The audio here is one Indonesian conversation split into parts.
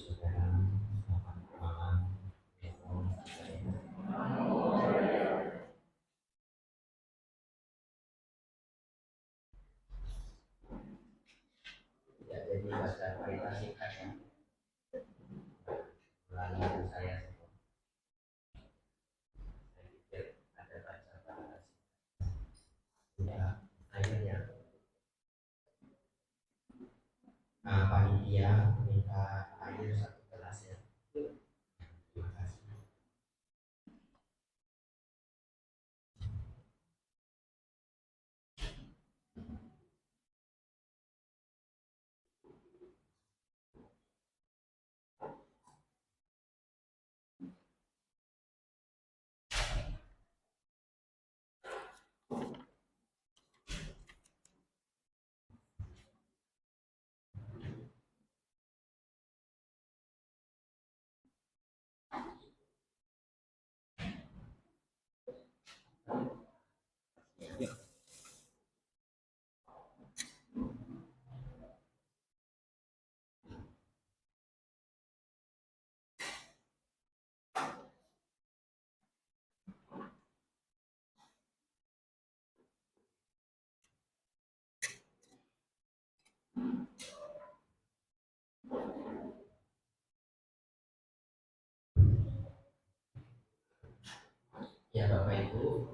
saudara, selamat malam. Ya, jadi baca berita singkat ya. Lalu saya pikir ada baca berita singkat. Ya, akhirnya panitia minta air 1 gelas ya. Terima kasih. Ya Bapak Ibu,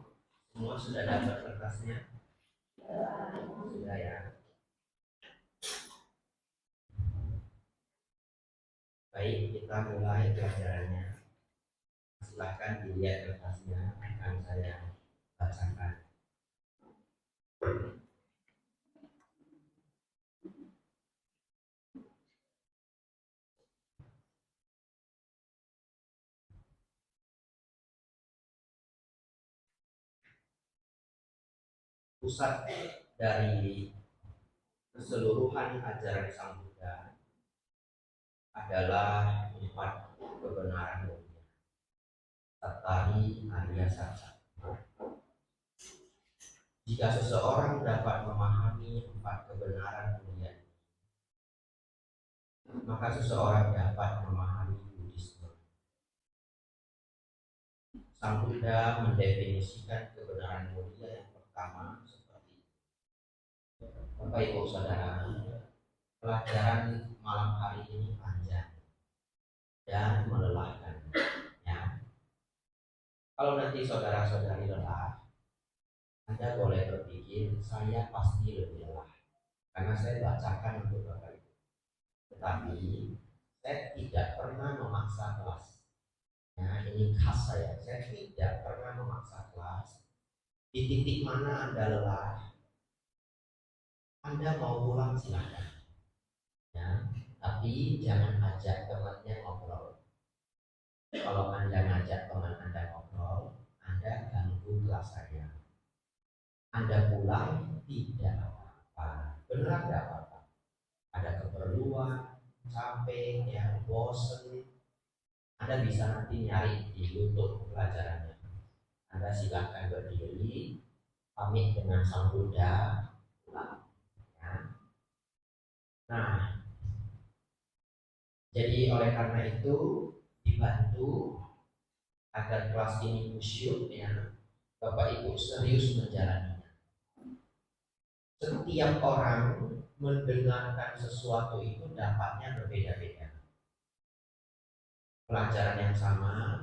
semua sudah dapat kertasnya? Sudah ya. Baik, kita mulai pelajarannya. Silahkan dilihat kertasnya, akan saya bacakan. Pusat dari keseluruhan ajaran Sang Buddha adalah 4 kebenaran mulia. Sattari Arya Satya. Jika seseorang dapat memahami 4 kebenaran mulia, maka seseorang dapat memahami Buddhisme. Sang Buddha mendefinisikan kebenaran mulia yang pertama seperti ini. Bapak Ibu Saudara, pelajaran malam hari ini panjang dan melelahkan. Ya. Kalau nanti saudara-saudari lelah, Anda boleh berpikir saya pasti lebih lelah karena saya bacakan untuk Bapak Ibu. Tetapi saya tidak pernah memaksa kelas. Nah, ini khas saya tidak pernah memaksa kelas. Di titik mana Anda lelah, Anda mau pulang silakan. Ya, tapi jangan ajak temannya ngobrol. Kalau Anda ngajak teman Anda ngobrol, Anda ganggu kelas saya. Anda pulang tidak apa-apa, benar tidak apa-apa. Ada keperluan, capek, ya bosen, Anda bisa nanti nyari di YouTube pelajarannya. Anda silakan berdiri, pamit dengan Sang Buddha, pulang. Ya. Nah, jadi oleh karena itu dibantu agar kelas ini khusyuk, ya, Bapak Ibu serius menjalaninya. Setiap orang mendengarkan sesuatu itu dapatnya berbeda-beda. Pelajaran yang sama,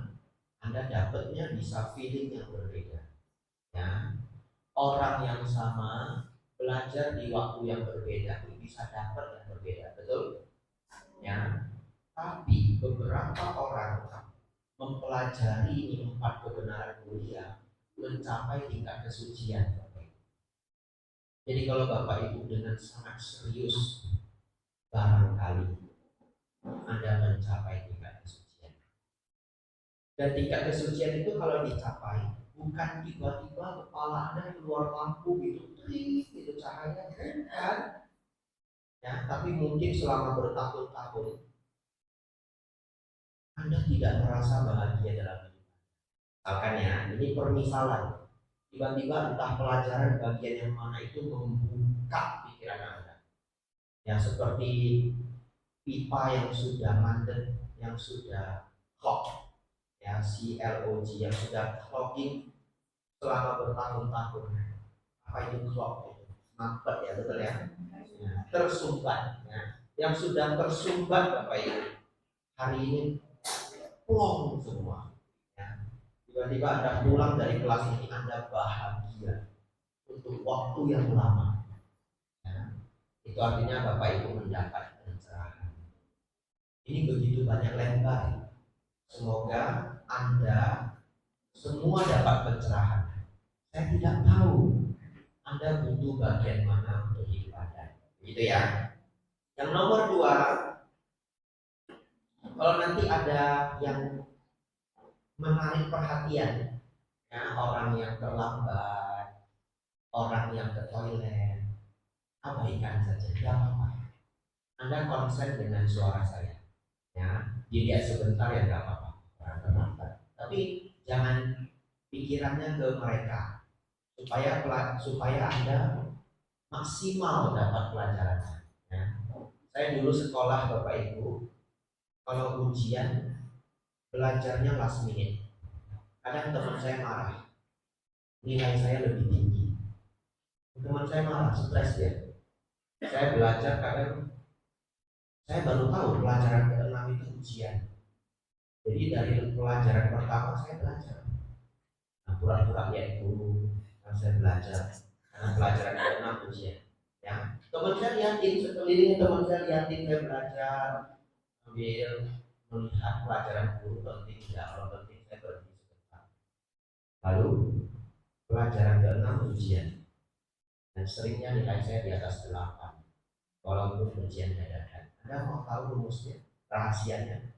Anda dapatnya bisa feeling yang berbeda. Ya. Orang yang sama belajar di waktu yang berbeda bisa dapat yang berbeda, betul? Ya. Tapi beberapa orang mempelajari ini 4 kebenaran mulia mencapai tingkat kesucian. Jadi kalau Bapak Ibu dengan sangat serius, barangkali Anda mencapai tingkat kesucian. Dan tingkat kesucian itu kalau dicapai, bukan tiba-tiba kepala Anda keluar lampu gitu, gitu cahaya, kan? Ya, tapi mungkin selama bertahun-tahun Anda tidak merasa bahagia dalam hidup. Makanya ini permisalan. Tiba-tiba entah pelajaran bagian yang mana itu membuka pikiran Anda. Ya seperti pipa yang sudah mandek, yang sudah clog, ya CLOG, yang sudah clogging selama bertahun-tahun. Apa itu clog? Itu mampet ya, betul ya? Ya, tersumbat, ya. Yang sudah tersumbat Bapak Ibu hari ini plong semua, ya. Tiba-tiba Anda pulang dari kelas ini, Anda bahagia untuk waktu yang lama, ya. Itu artinya Bapak Ibu mendapat pencerahan. Ini begitu banyak lembar. Semoga Anda semua dapat pencerahan. Saya tidak tahu Anda butuh bagian mana untuk hidup Anda, gitu ya. Yang nomor 2, kalau nanti ada yang menarik perhatian, ya, orang yang terlambat, orang yang ke toilet, abaikan saja, tidak apa-apa. Anda konsen dengan suara saya, ya, dilihat sebentar ya tidak apa-apa, orang terlambat. Tapi jangan pikirannya ke mereka, supaya Anda maksimal dapat pelajarannya. Ya. Saya dulu sekolah Bapak Ibu, kalau ujian belajarnya last minute. Kadang teman saya marah, nilai saya lebih tinggi. Teman saya marah, stres dia. Saya belajar kadang, saya baru tahu pelajaran ke-6 itu ujian. Jadi dari pelajaran pertama saya belajar. Nah, pura-pura lihat dulu, kan saya belajar. Karena pelajaran ke-6 ujian. Ya, teman saya liatin, sekelilingnya teman saya liatin saya belajar, sambil melihat pelajaran guru penting tidak, kalau penting saya berhenti sebentar. Lalu pelajaran ke-6 ujian, dan seringnya nilai saya di atas 8 walaupun ujian dadakan. Anda mau tahu rumusnya? Rahasianya?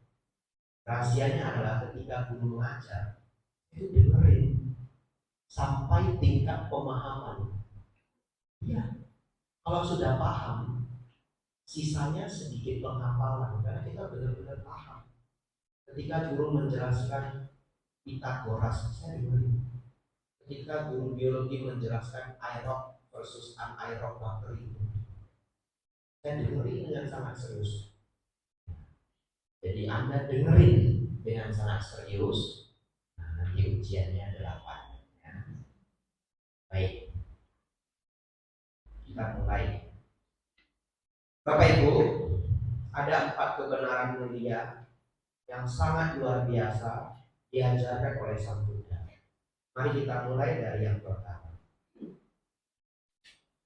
Rahasianya adalah ketika guru mengajar, itu dengerin sampai tingkat pemahaman. Ya, kalau sudah paham, sisanya sedikit penghafalan karena kita benar-benar paham. Ketika guru menjelaskan Pitagoras, saya dengerin. Ketika guru biologi menjelaskan aerob versus anaerob bakteri, saya dengerin dengan sangat serius. Jadi Anda dengerin dengan sangat serius. Nah, nanti ujiannya 8. Ya. Baik, kita mulai. Bapak Ibu, ada 4 kebenaran mulia yang sangat luar biasa diajarkan oleh Sang Buddha. Mari kita mulai dari yang pertama.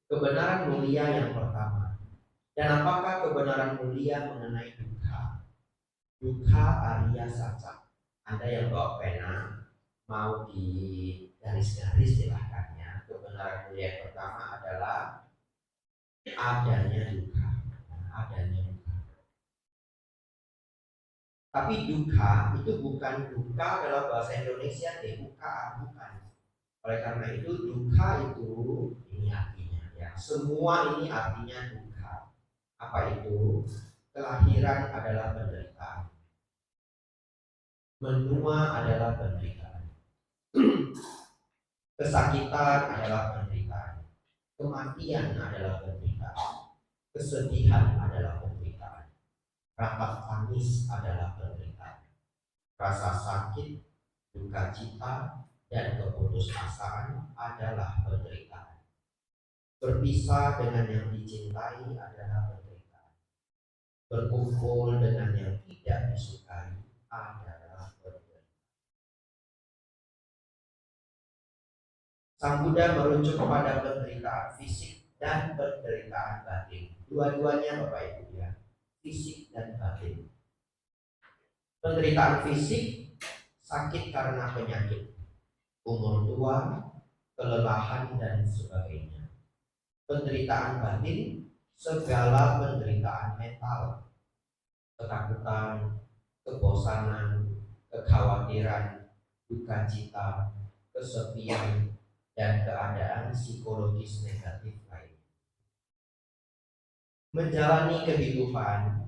Kebenaran mulia yang pertama. Dan apakah kebenaran mulia mengenai dukkha? Dukkha Arya Saca. Anda yang bawa pena, mau di garis-garis silahkan ya. Kebenaran mulia yang pertama adalah adanya dukkha. Adanya dukkha. Tapi dukkha itu bukan dukkha dalam bahasa Indonesia, dukkha bukan. Oleh karena itu dukkha itu ini artinya ya. Semua ini artinya dukkha. Apa itu? Kelahiran adalah penderitaan. Menua adalah penderitaan. Kesakitan adalah penderitaan. Kematian adalah penderitaan. Kesedihan adalah penderitaan. Rasa tangis adalah penderitaan. Rasa sakit, duka cita, dan keputusasaan adalah penderitaan. Berpisah dengan yang dicintai adalah penderitaan. Berkumpul dengan yang tidak disukai adalah penderitaan. Sang Buddha merujuk kepada penderitaan fisik dan penderitaan batin. Dua-duanya Bapak Ibu ya, fisik dan batin. Penderitaan fisik, sakit karena penyakit, umur tua, kelelahan dan sebagainya. Penderitaan batin, segala penderitaan mental, ketakutan, kebosanan, kekhawatiran, duka cita, kesepian, dan keadaan psikologis negatif lain. Menjalani kehidupan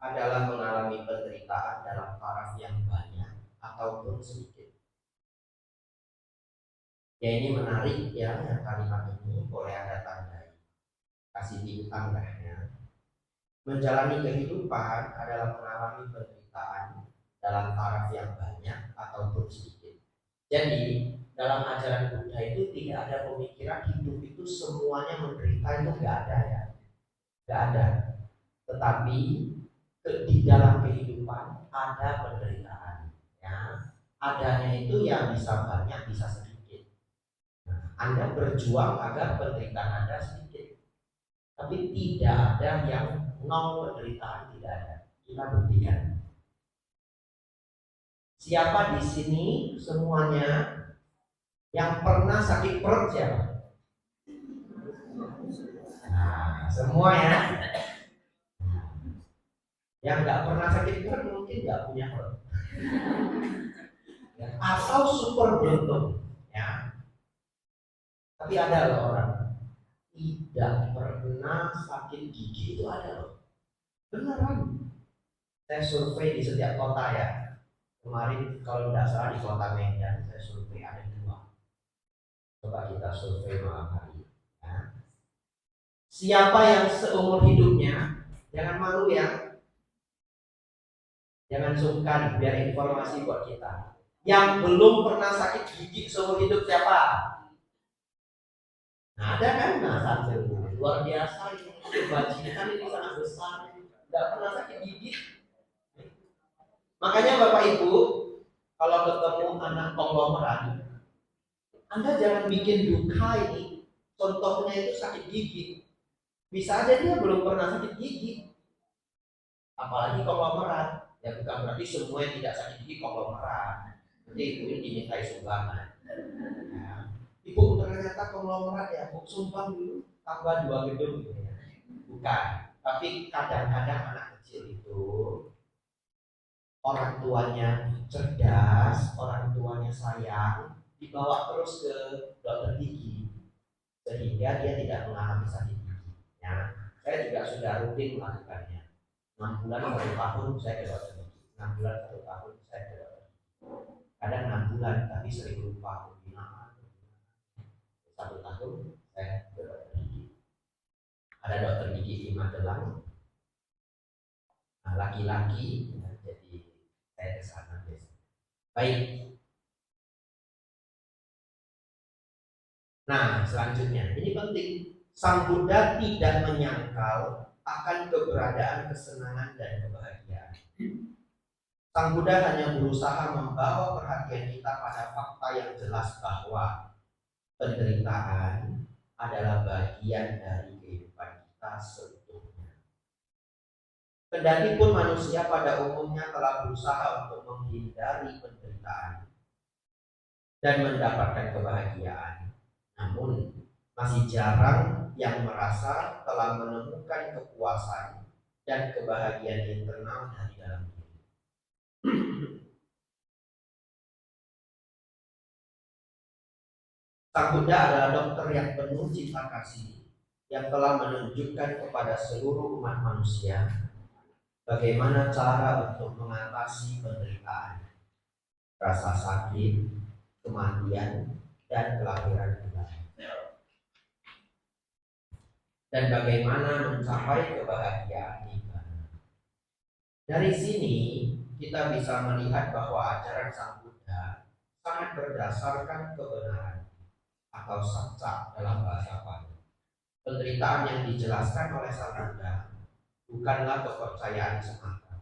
adalah mengalami penderitaan dalam taraf yang banyak ataupun sedikit. Ya ini menarik ya, yang kalimat ini boleh Anda tandai, kasih bintang lah ya. Menjalani kehidupan adalah mengalami penderitaan dalam taraf yang banyak ataupun sedikit. Jadi dalam ajaran Buddha itu tidak ada pemikiran hidup itu semuanya menderita, itu nggak ada ya, nggak ada. Tetapi di dalam kehidupan ada penderitaan, ya. Adanya itu ya bisa banyak, bisa sedikit. Nah, Anda berjuang agar penderitaan Anda sedikit, tapi tidak ada yang nol penderitaan, tidak ada. Kita buktikan. Siapa di sini semuanya yang pernah sakit perut siapa? Nah, semua ya. Yang nggak pernah sakit perut mungkin nggak punya perut. Ya, atau super beruntung, ya. Tapi ada loh orang tidak pernah sakit gigi, itu ada loh. Beneran. Saya survei di setiap kota ya. Kemarin kalau tidak salah di kota Medan saya survei ada 2. Coba kita survei malam hari. Ya. Siapa yang seumur hidupnya, jangan malu ya, jangan sungkan, biar informasi buat kita. Yang belum pernah sakit gigi seumur hidup siapa? Nah, ada kan? Nah, satu luar biasa ini, kebajikan ini sangat besar. Tidak pernah sakit gigi. Makanya Bapak Ibu, kalau ketemu anak konglomerat, Anda jangan bikin duka ini. Contohnya itu sakit gigi. Bisa aja dia belum pernah sakit gigi. Apalagi konglomerat. Ya bukan berarti semua yang tidak sakit gigi konglomerat. Nanti ibu ini dimintai sumbangan. Ya. Ibu ternyata konglomerat ya, Bu sumbang dulu tambah 2 gedung gitu ya. Bukan. Tapi kadang-kadang anak kecil itu orang tuanya cerdas, orang tuanya sayang, dibawa terus ke dokter gigi sehingga dia tidak mengalami sakit gigi. Ya, saya juga sudah rutin melakukannya. 6 bulan 1 tahun saya ke dokter gigi, 6 bulan 1 tahun saya ke dokter gigi. Kadang 6 bulan tapi sering lupa pembinaan. 1 tahun saya ke dokter gigi. Ada dokter gigi di Magelang, laki-laki, ya, jadi saya ke sana biasa. Baik. Nah, selanjutnya ini penting. Sang Buddha tidak menyangkal akan keberadaan kesenangan dan kebahagiaan. Sang Buddha hanya berusaha membawa perhatian kita pada fakta yang jelas bahwa penderitaan adalah bagian dari kehidupan kita seutuhnya. Kendati pun manusia pada umumnya telah berusaha untuk menghindari penderitaan dan mendapatkan kebahagiaan, namun masih jarang yang merasa telah menemukan kepuasan dan kebahagiaan internal dari dalam diri. Sang Buddha adalah dokter yang penuh cinta kasih, yang telah menunjukkan kepada seluruh umat manusia bagaimana cara untuk mengatasi penderitaan, rasa sakit, kematian, dan kelahiran kembali, dan bagaimana mencapai kebahagiaan nibbana. Dari sini kita bisa melihat bahwa ajaran Sang Buddha sangat berdasarkan kebenaran atau satca dalam bahasa Pali. Penderitaan yang dijelaskan oleh Sang Buddha bukanlah kepercayaan semata,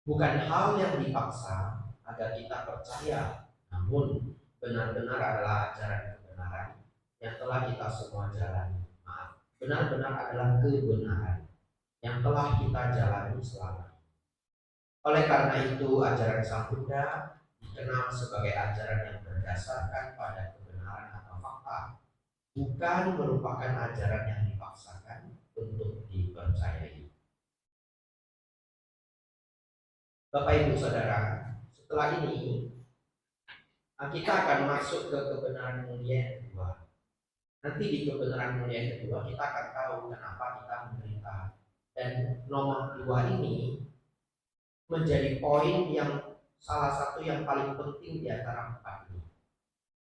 bukan hal yang dipaksa agar kita percaya, namun benar-benar adalah ajaran kebenaran yang telah kita semua jalani. Benar-benar adalah kebenaran yang telah kita jalani selama ini. Oleh karena itu, ajaran Sang Buddha dikenal sebagai ajaran yang berdasarkan pada kebenaran atau fakta, bukan merupakan ajaran yang dipaksakan untuk dipercayai. Bapak Ibu Saudara, setelah ini kita akan masuk ke kebenaran mulia yang kedua. Nanti di kebenaran mulia yang kedua kita akan tahu kenapa kita menderita. Dan nomor 2 ini menjadi poin yang salah satu yang paling penting di antara 4 ini.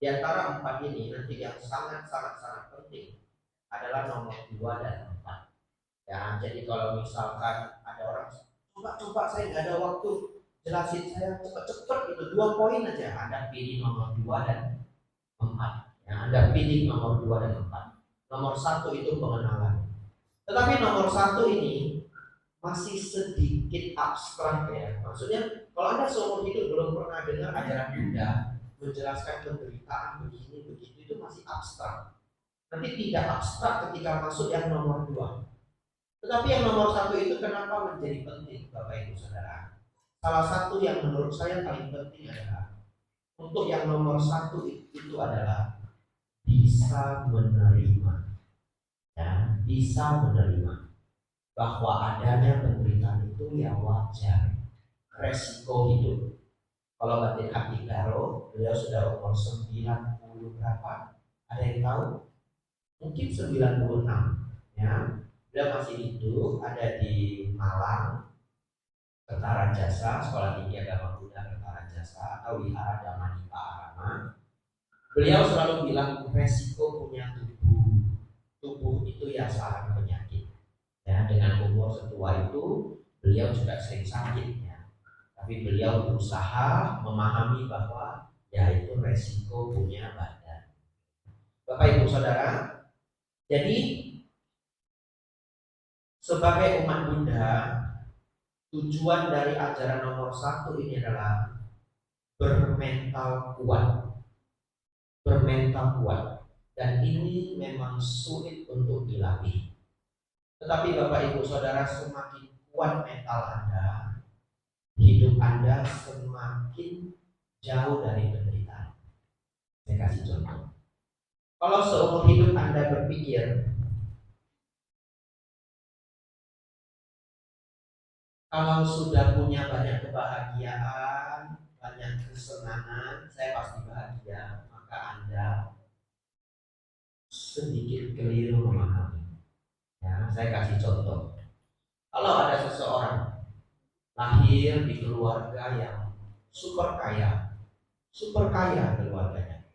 Di antara 4 ini nanti yang sangat penting adalah nomor 2 dan 4. Ya, jadi kalau misalkan ada orang coba saya nggak ada waktu jelasin, saya cepet-cepet itu 2 poin aja. Anda pilih nomor 2 dan 4. Ya, Anda pilih nomor 2 dan 4. Nomor 1 itu pengenalan. Tetapi nomor 1 ini masih sedikit abstrak ya. Maksudnya kalau Anda seumur hidup belum pernah dengar ajaran Buddha menjelaskan penderitaan begini begitu, itu masih abstrak. Nanti tidak abstrak ketika masuk yang nomor 2. Tetapi yang nomor 1 itu kenapa menjadi penting, Bapak Ibu Saudara? Salah satu yang menurut saya paling penting adalah untuk yang nomor 1 itu adalah bisa menerima, ya, bisa menerima bahwa adanya penderitaan itu ya wajar, resiko hidup. Kalau Batin Hati Karo, beliau sudah umur 90 berapa? Ada yang tahu? Mungkin 96, ya. Beliau masih hidup, ada di Malang, Tentara Jasa, Sekolah Tinggi Agama Buddha Tentara Jasa atau Wihara Dhammadika Arama. Beliau selalu bilang resiko punya tubuh itu ya sarang penyakit. Ya, dengan umur setua itu beliau juga sering sakit ya. Tapi beliau berusaha memahami bahwa ya itu resiko punya badan. Bapak Ibu Saudara, jadi sebagai umat Buddha, tujuan dari ajaran nomor 1 ini adalah bermental kuat, dan ini memang sulit untuk dilatih. Tetapi Bapak Ibu Saudara, semakin kuat mental Anda, hidup Anda semakin jauh dari penderitaan. Saya kasih contoh. Kalau seumur hidup Anda berpikir kalau sudah punya banyak kebahagiaan, banyak kesenangan, saya pasti bahagia, maka Anda sedikit keliru memahami. Ya, saya kasih contoh. Kalau ada seseorang lahir di keluarga yang super kaya keluarganya.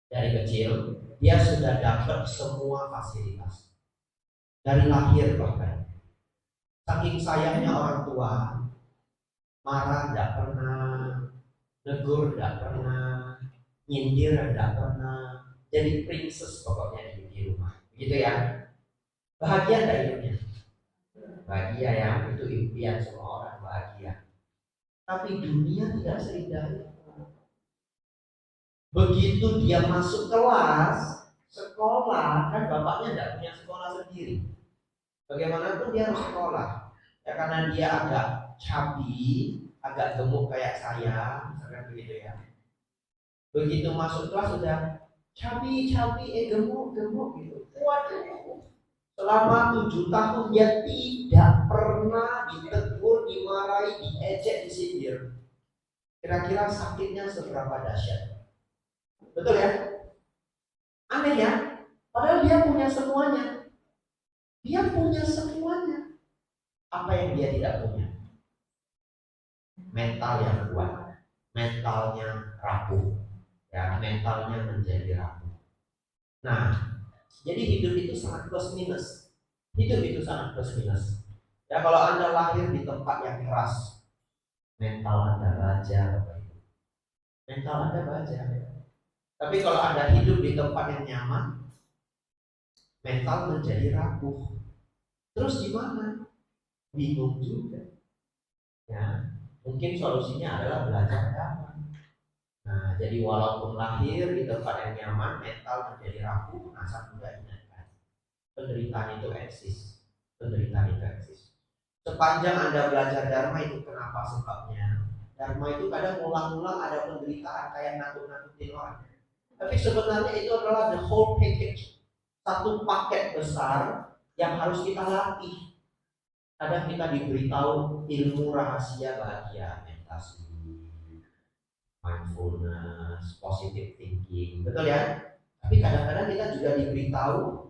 Dari kecil dia sudah dapat semua fasilitas. Dari lahir bahkan. Saking sayangnya orang tua, marah tidak pernah, negur tidak pernah, nyindir tidak pernah. Jadi princess pokoknya di rumah. Begitu ya. Bahagia tidak hidupnya? Bahagia ya, itu impian semua orang bahagia. Tapi dunia tidak seindah itu. Begitu dia masuk kelas sekolah, kan bapaknya tidak punya sekolah sendiri. Bagaimanapun dia harus sekolah. Ya karena dia agak cabi, agak gemuk kayak saya, misalkan begitu ya. Begitu masuk kelas sudah cabi, gemuk gitu. Waduh, selama 7 tahun dia tidak pernah ditegur, dimarahi, diejek, disindir. Kira-kira sakitnya seberapa dahsyat? Betul ya? Aneh ya? Padahal dia punya semuanya. Dia punya semuanya. Apa yang dia tidak punya? Mental yang kuat. Mentalnya rapuh. Ya, mentalnya menjadi rapuh. Nah, jadi hidup itu sangat plus minus. Hidup itu sangat plus minus. Ya kalau Anda lahir di tempat yang keras, mental Anda baja, Bapak Ibu. Mental Anda baja. Tapi kalau Anda hidup di tempat yang nyaman, mental menjadi rapuh. Terus gimana? Bingung juga. Ya, mungkin solusinya adalah belajar agama. Nah, jadi walaupun lahir di tempat yang nyaman, mental menjadi rapuh, asal mudah ingatkan. Penderitaan itu eksis. Penderitaan itu eksis. Sepanjang Anda belajar Dharma itu kenapa sebabnya? Dharma itu kadang ulang-ulang ada penderitaan kayak nakut-nakutin orang. Tapi sebenarnya itu adalah the whole package. Satu paket besar yang harus kita latih. Kadang kita diberitahu ilmu rahasia bahagia, meditasi, mindfulness, positive thinking, betul ya? Tapi kadang-kadang kita juga diberitahu,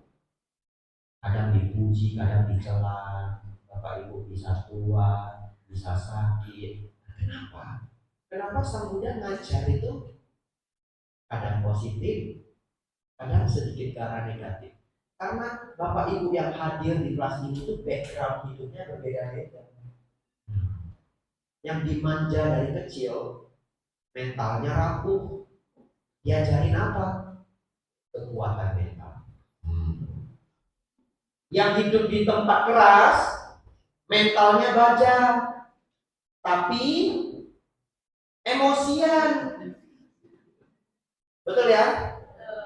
kadang dipuji, kadang dicela, Bapak Ibu bisa tua, bisa sakit. Kenapa? Kenapa Sang Buddha ngajar itu kadang positif, kadang sedikit ke arah negatif? Karena Bapak Ibu yang hadir di kelas ini itu background hidupnya berbeda-beda. Yang dimanja dari kecil, mentalnya rapuh. Diajarin apa? Kekuatan mental. Yang hidup di tempat keras, mentalnya baja, tapi emosian. Betul ya?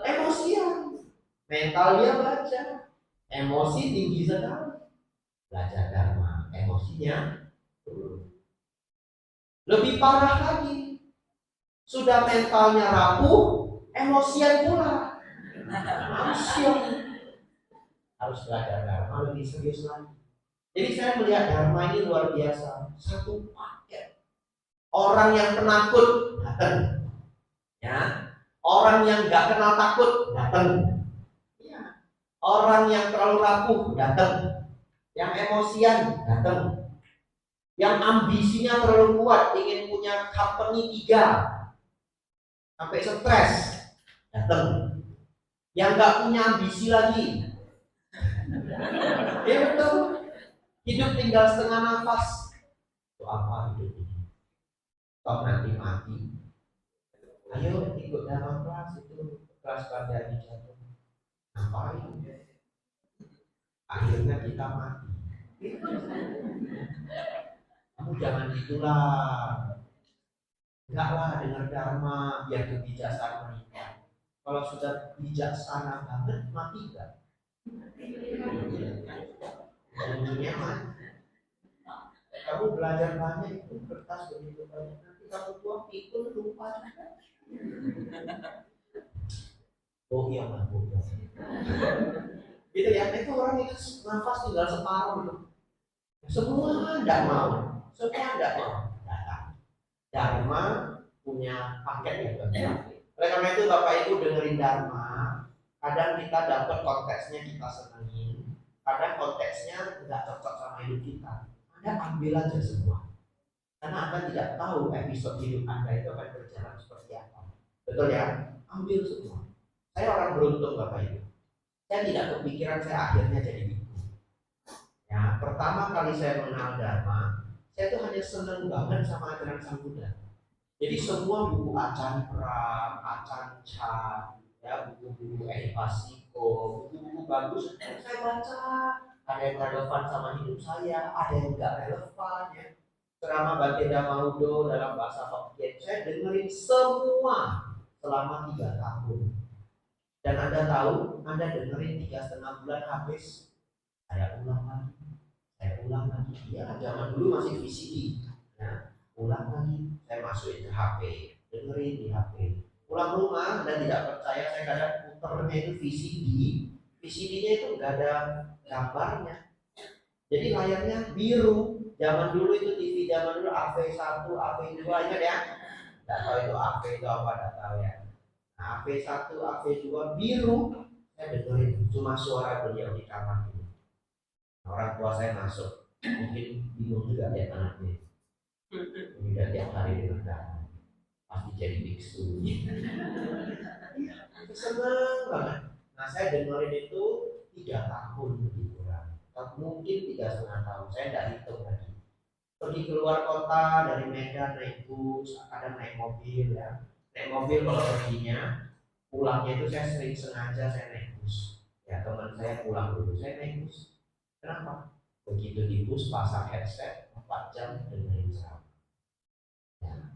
Emosian. Mentalnya baja, emosi tinggi sekali. Belajar dharma, emosinya turun. Lebih parah lagi, sudah mentalnya rapuh, emosian pula. Emosian. Harus belajar dharma lebih serius lagi. Jadi saya melihat dharma ini luar biasa. Satu paket. Orang yang penakut datang, ya. Orang yang nggak kenal takut datang, ya. Orang yang terlalu rapuh datang, yang emosian datang, yang ambisinya terlalu kuat ingin punya company 3 sampai stres datang, yang nggak punya ambisi lagi. Ya betul. Hidup tinggal setengah nafas. Itu apa hidup ini? Toh nanti mati. Ayo ikut dalam kelas itu, kelas pada jatuh. Ngapain? Akhirnya kita mati. Kamu jangan gitulah. Enggak lah, dengar dharma biar kebijaksanaan menikah. Kalau sudah bijaksana banget, mati enggak? Ujungnya mati. Kamu belajar banyak itu kertas begitu banyak, nanti kamu tua pikul lupa juga. Oh iya mah, gitu ya. Itu orang itu nafas tinggal separuh gitu. Semua tidak mau, semua tidak mau datang. Dharma punya paket ya Bapak. Oleh karena itu Bapak Ibu dengerin Dharma. Kadang kita dapat konteksnya kita senengin, kadang konteksnya nggak cocok sama hidup kita. Anda ambil aja semua. Karena Anda tidak tahu episode hidup Anda itu akan berjalan seperti apa. Betul ya? Ambil semua. Saya orang beruntung Bapak Ibu. Saya tidak kepikiran saya akhirnya jadi biku. Ya, pertama kali saya mengenal Dharma, saya tuh hanya seneng banget sama ajaran Sang Buddha. Jadi semua buku Acan Pram, Acan Chan, ya buku-buku Edipasiko, buku-buku bagus saya baca. Ada yang relevan sama hidup saya, ada yang nggak relevan ya. Ceramah Baginda Maudo dalam bahasa Hokkien saya dengerin semua selama 3 tahun. Dan Anda tahu, Anda dengerin 3,5 bulan habis, saya ulang lagi. Ya, zaman dulu masih VCD. Ya, ulang lagi, saya masukin ke HP, dengerin di HP. Pulang rumah, Anda tidak percaya, saya kadang puternya itu VCD. VCD-nya itu nggak ada gambarnya. Jadi layarnya biru. Zaman dulu itu TV zaman dulu AV1, AV2 ingat ya? Tidak tahu itu AV itu apa, tidak tahu ya. Nah, AV1, AV2 biru. Saya dengerin cuma suara beliau di kamar ini. Orang tua saya masuk, mungkin bingung juga lihat anaknya. Ini udah tiap hari dengar pasti jadi biksu. Seneng banget. Nah saya dengerin itu 3 tahun lebih kurang. Mungkin 3,5 tahun. Saya tidak hitung lagi. Pergi keluar kota dari Medan naik bus, kadang naik mobil ya. Naik mobil kalau perginya, pulangnya itu saya sering sengaja saya naik bus. Ya teman saya pulang dulu, saya naik bus. Kenapa? Begitu di bus pasang headset 4 jam dengerin ceramah. Ya.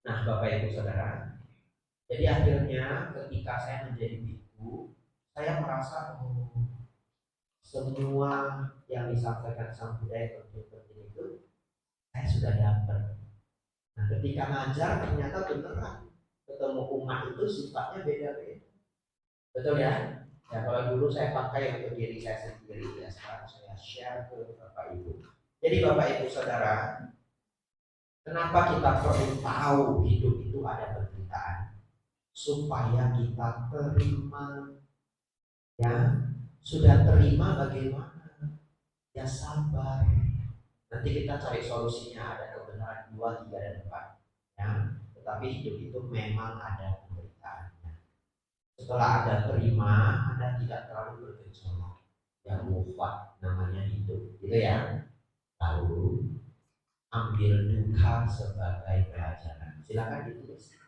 Nah Bapak Ibu Saudara, jadi akhirnya ketika saya menjadi biku, saya merasa semua yang disampaikan Sang Buddha yang penting itu saya sudah dapat. Nah ketika ngajar ternyata beneran ketemu umat itu sifatnya beda-beda. Betul ya? Ya kalau dulu saya pakai untuk diri saya sendiri, ya sekarang saya share ke Bapak Ibu. Jadi Bapak Ibu Saudara, kenapa kita perlu tahu hidup itu ada penderitaan? Supaya kita terima. Ya, sudah terima bagaimana? Ya sabar. Nanti kita cari solusinya, ada kebenaran 2, 3, dan 4. Ya, tetapi hidup itu memang ada penderitaannya. Setelah Anda terima, Anda tidak terlalu bergejolak. Yang wafat namanya hidup, gitu ya. Lalu ambil duka sebagai pelajaran. Silakan ditulis.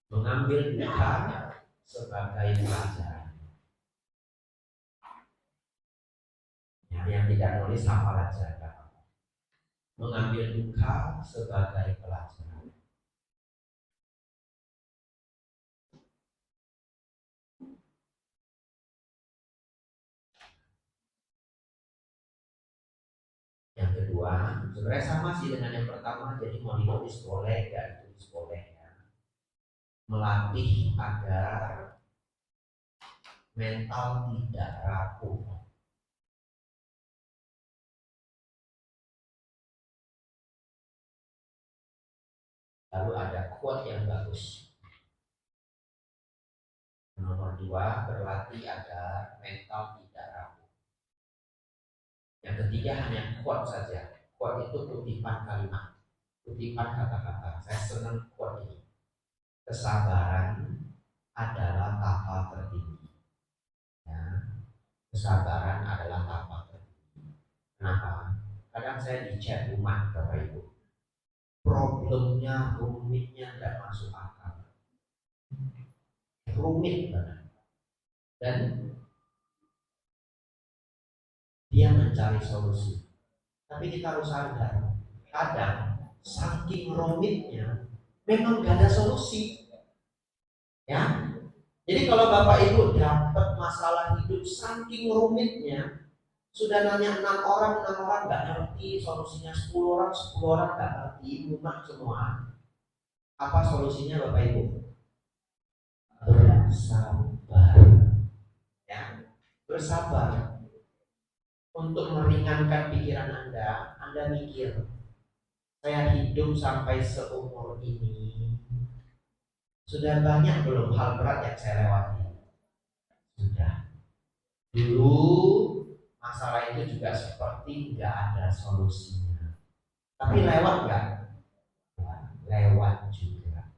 Mengambil duka sebagai pelajaran. Ya, yang tidak nulis hafal aja. Mengambil duka sebagai pelajaran. Yang kedua, sebenarnya sama sih dengan yang pertama, jadi mau ditulis boleh, nggak ditulis boleh ya. Melatih agar mental tidak rapuh. Lalu ada quote yang bagus. Nomor 2, berlatih agar mental tidak rapuh. Yang ketiga hanya quote saja. Quote itu kutipan kalimat, kutipan kata-kata. Saya senang quote ini. Kesabaran adalah tahap tertinggi. Ya, kesabaran adalah tahap tertinggi. Kenapa? Kadang saya di chat rumah Bapak Ibu. Problemnya, rumitnya tidak masuk akal. Rumit banget. Dan dia mencari solusi. Tapi kita harus sadar, kadang saking rumitnya memang gak ada solusi. Ya, jadi kalau Bapak Ibu dapat masalah hidup saking rumitnya, sudah nanya 6 orang nggak ngerti solusinya, 10 orang nggak ngerti, mumet semua. Apa solusinya Bapak Ibu? Bersabar, ya, bersabar. Untuk meringankan pikiran Anda mikir, saya hidup sampai seumur ini, sudah banyak belum hal berat yang saya lewati? Sudah. Dulu masalah itu juga seperti nggak ada solusinya. Tapi lewat nggak? Lewat juga.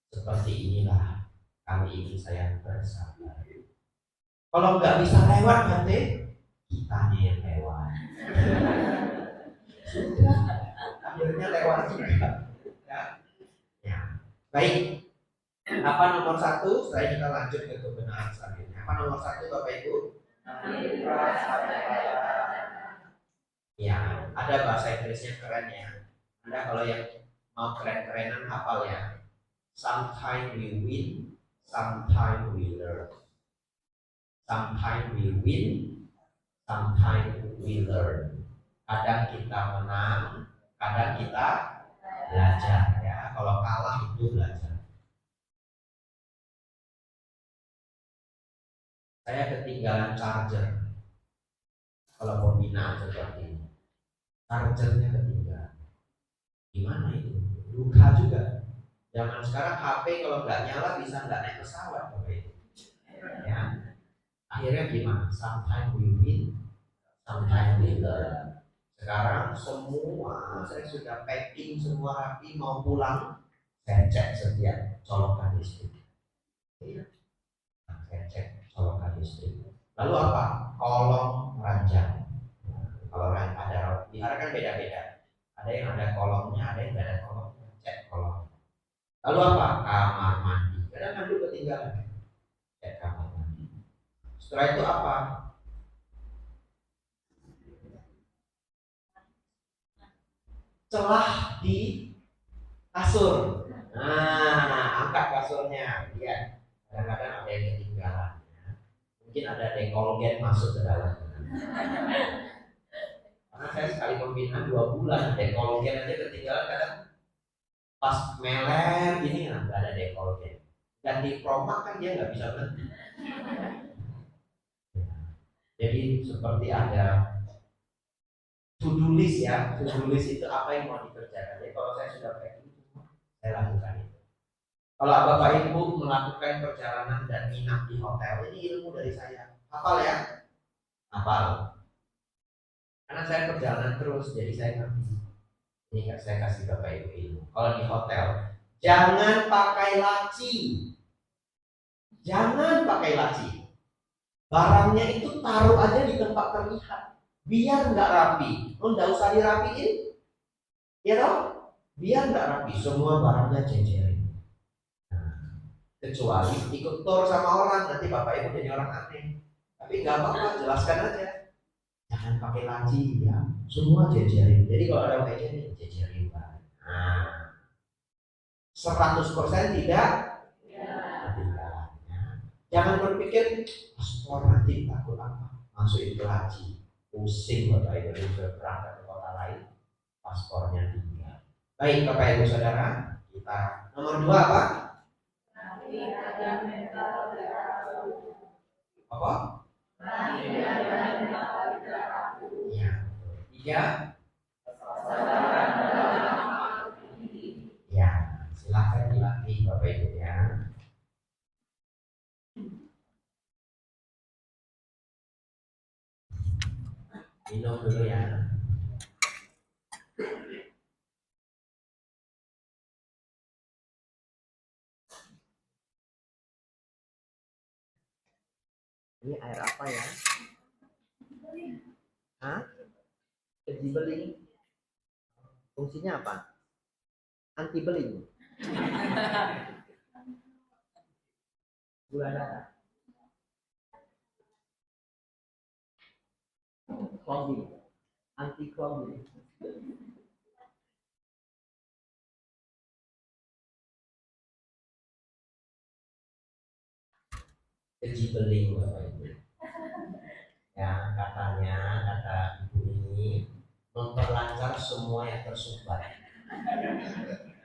Seperti inilah kali ini saya bersabar. Kalau nggak bisa lewat berarti kitanya yang lewat. Sudah, akhirnya lewat juga. Ya. Ya. Baik. Apa nomor 1? Setelah kita lanjut ke kebenaran selanjutnya. Apa nomor 1 Bapak Ibu? Ya, ada bahasa Inggrisnya keren ya. Anda kalau yang mau keren-kerenan hafal ya. Sometimes we win, sometimes we learn. Sometimes we win, sometimes we learn. Kadang kita menang, kadang kita belajar ya. Kalau kalah itu belajar. Saya ketinggalan charger. Kalau pembinaan seperti ini, chargernya ketinggalan. Gimana itu? Duka juga. Zaman sekarang HP kalau nggak nyala bisa nggak naik pesawat, Bapak Ibu. Ya. Akhirnya gimana? Sometimes we win, sometimes we learn. Sekarang semua saya sudah packing semua rapi, mau pulang, saya cek setiap colokan listrik. Iya. Saya cek colokan listrik. Lalu apa? Kolong ranjang. Kalau ada biar kan beda-beda. Ada yang ada kolongnya, ada yang nggak ada kolongnya. Cek kolong. Lalu apa? Kamar mandi. Kadang kan dulu ketinggalan. Cek kamar mandi. Setelah itu apa? Celah di kasur. Nah, angkat kasurnya. Lihat. Kadang-kadang ada yang ketinggalan. Mungkin ada dekolgen masuk ke dalam. Karena saya sekali pembinaan 2 bulan, dekolgen aja ketinggalan kadang pas meler gini nggak ada dekolgen. Dan di promak kan dia nggak bisa berhenti. Jadi seperti ada to-do list ya, to-do list itu apa yang mau dikerjakan. Jadi kalau saya sudah packing, saya lakukan itu. Kalau Bapak Ibu melakukan perjalanan dan nginap di hotel, ini ilmu dari saya. Hafal ya? Hafal. Karena saya perjalanan terus, jadi saya ngerti. Ini saya kasih Bapak Ibu ilmu. Kalau di hotel, Jangan pakai laci. Jangan pakai laci. Barangnya itu taruh aja di tempat terlihat, biar nggak rapi. Nggak usah dirapiin, ya toh? Biar nggak rapi. Semua barangnya jejerin. Nah, kecuali ikut tur sama orang, nanti bapak ibu jadi orang aneh. Tapi nggak apa-apa, jelaskan aja. Jangan pakai laci ya, semua jejerin. Jadi kalau ada meja nih jejerin banget. Nah, 100% tidak. Jangan berpikir paspor nanti takut apa, masukin ke laci, pusing bapak ibu berangkat ke kota lain, paspornya tinggal. Baik bapak ibu saudara, kita nomor 2 apa? Apa? Ya. 3. Ya, silahkan dilatih bapak ibu ya. Minum dulu ya. Ini air apa ya? Hah? Keji beling. Fungsinya apa? Anti beling. Gula darah. Clogging. Anti clogging. Keji beling bapak ibu. Ya katanya, kata ibu ini memperlancar semua yang tersumbat.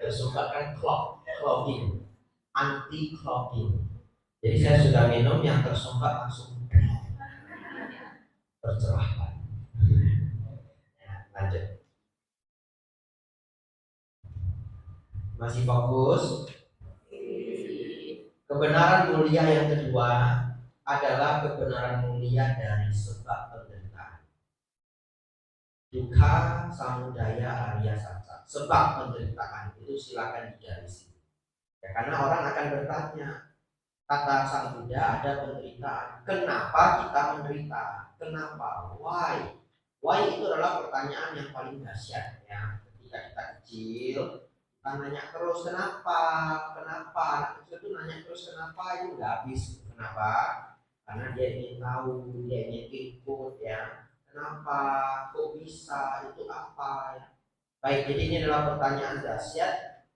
Tersumbat kan clogging, anti clogging. Jadi saya sudah minum yang tersumbat langsung tercerahkan. Ya, lanjut. Masih fokus? Kebenaran mulia yang kedua adalah kebenaran mulia dari sebab penderitaan. Duka samudaya arya satsa. Sebab penderitaan itu silakan digarisi. Ya, karena orang akan bertanya, kata Sang Buddha ada penderitaan. Kenapa kita menderita? Kenapa? Why? Why itu adalah pertanyaan yang paling dahsyat ya. Ketika kita kecil, kita nanya terus kenapa, kenapa. Anak kecil itu nanya terus kenapa itu nggak habis. Kenapa? Karena dia ingin tahu, dia ingin ikut ya. Kenapa? Kok bisa? Itu apa? Ya. Baik, jadi ini adalah pertanyaan dahsyat.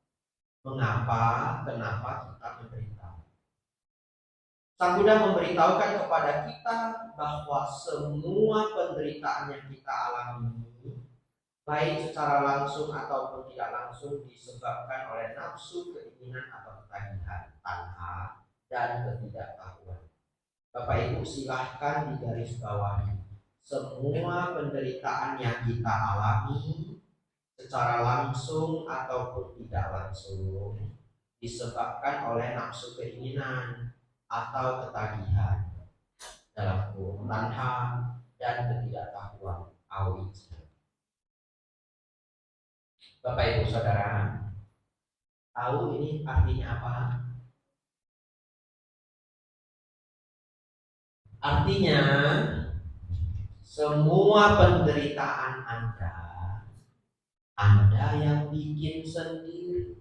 Mengapa? Kenapa kita menderita? Sang Buddha memberitahukan kepada kita bahwa semua penderitaan yang kita alami, baik secara langsung ataupun tidak langsung, disebabkan oleh nafsu, keinginan atau ketagihan, tanha, dan ketidaktahuan. Bapak Ibu silahkan digarisbawahi. Semua penderitaan yang kita alami secara langsung ataupun tidak langsung disebabkan oleh nafsu keinginan atau ketagihan, dalam kurung tanha, dan ketidaktahuan, awit. Bapak Ibu Saudara, tahu ini artinya apa? Artinya semua penderitaan Anda yang bikin sendiri.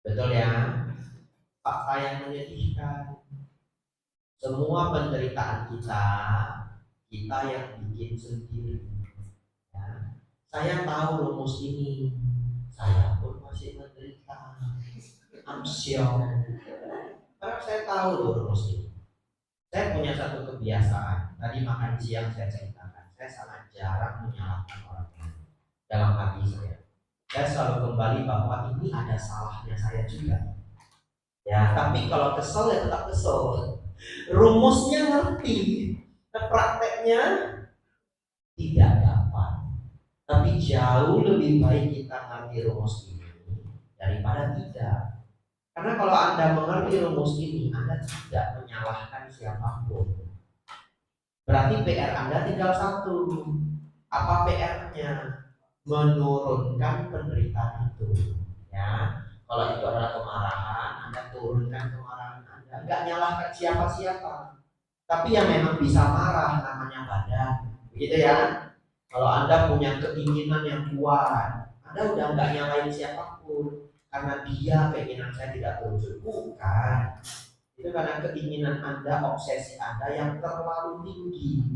Betul ya? Fakta yang menyedihkan. Semua penderitaan kita yang bikin sendiri. Ya. Saya tahu rumus ini. Saya pun masih menderita. Amsyong. Karena saya tahu loh rumus ini. Saya punya satu kebiasaan. Tadi makan siang saya ceritakan. Saya sangat jarang menyalahkan orang lain dalam hati saya. Saya selalu kembali bahwa ini ada salahnya saya juga. Ya, tapi kalau kesel ya tetap kesel. Rumusnya ngerti, prakteknya tidak dapat. Tapi jauh lebih baik kita ngerti rumus ini daripada tidak. Karena kalau Anda mengerti rumus ini, Anda tidak menyalahkan siapapun. Berarti PR Anda tinggal satu. Apa PR-nya? Menurunkan penderitaan itu. Ya, Kalau itu adalah kemarahan, Anda turunkan kemarahan Anda. Enggak nyalahkan siapa-siapa. Tapi yang memang bisa marah namanya badan. Begitu ya. Kalau Anda punya keinginan yang kuat, Anda udah enggak nyalain siapapun. Karena dia keinginan saya tidak terwujud. Bukan. Itu karena keinginan Anda, obsesi Anda yang terlalu tinggi.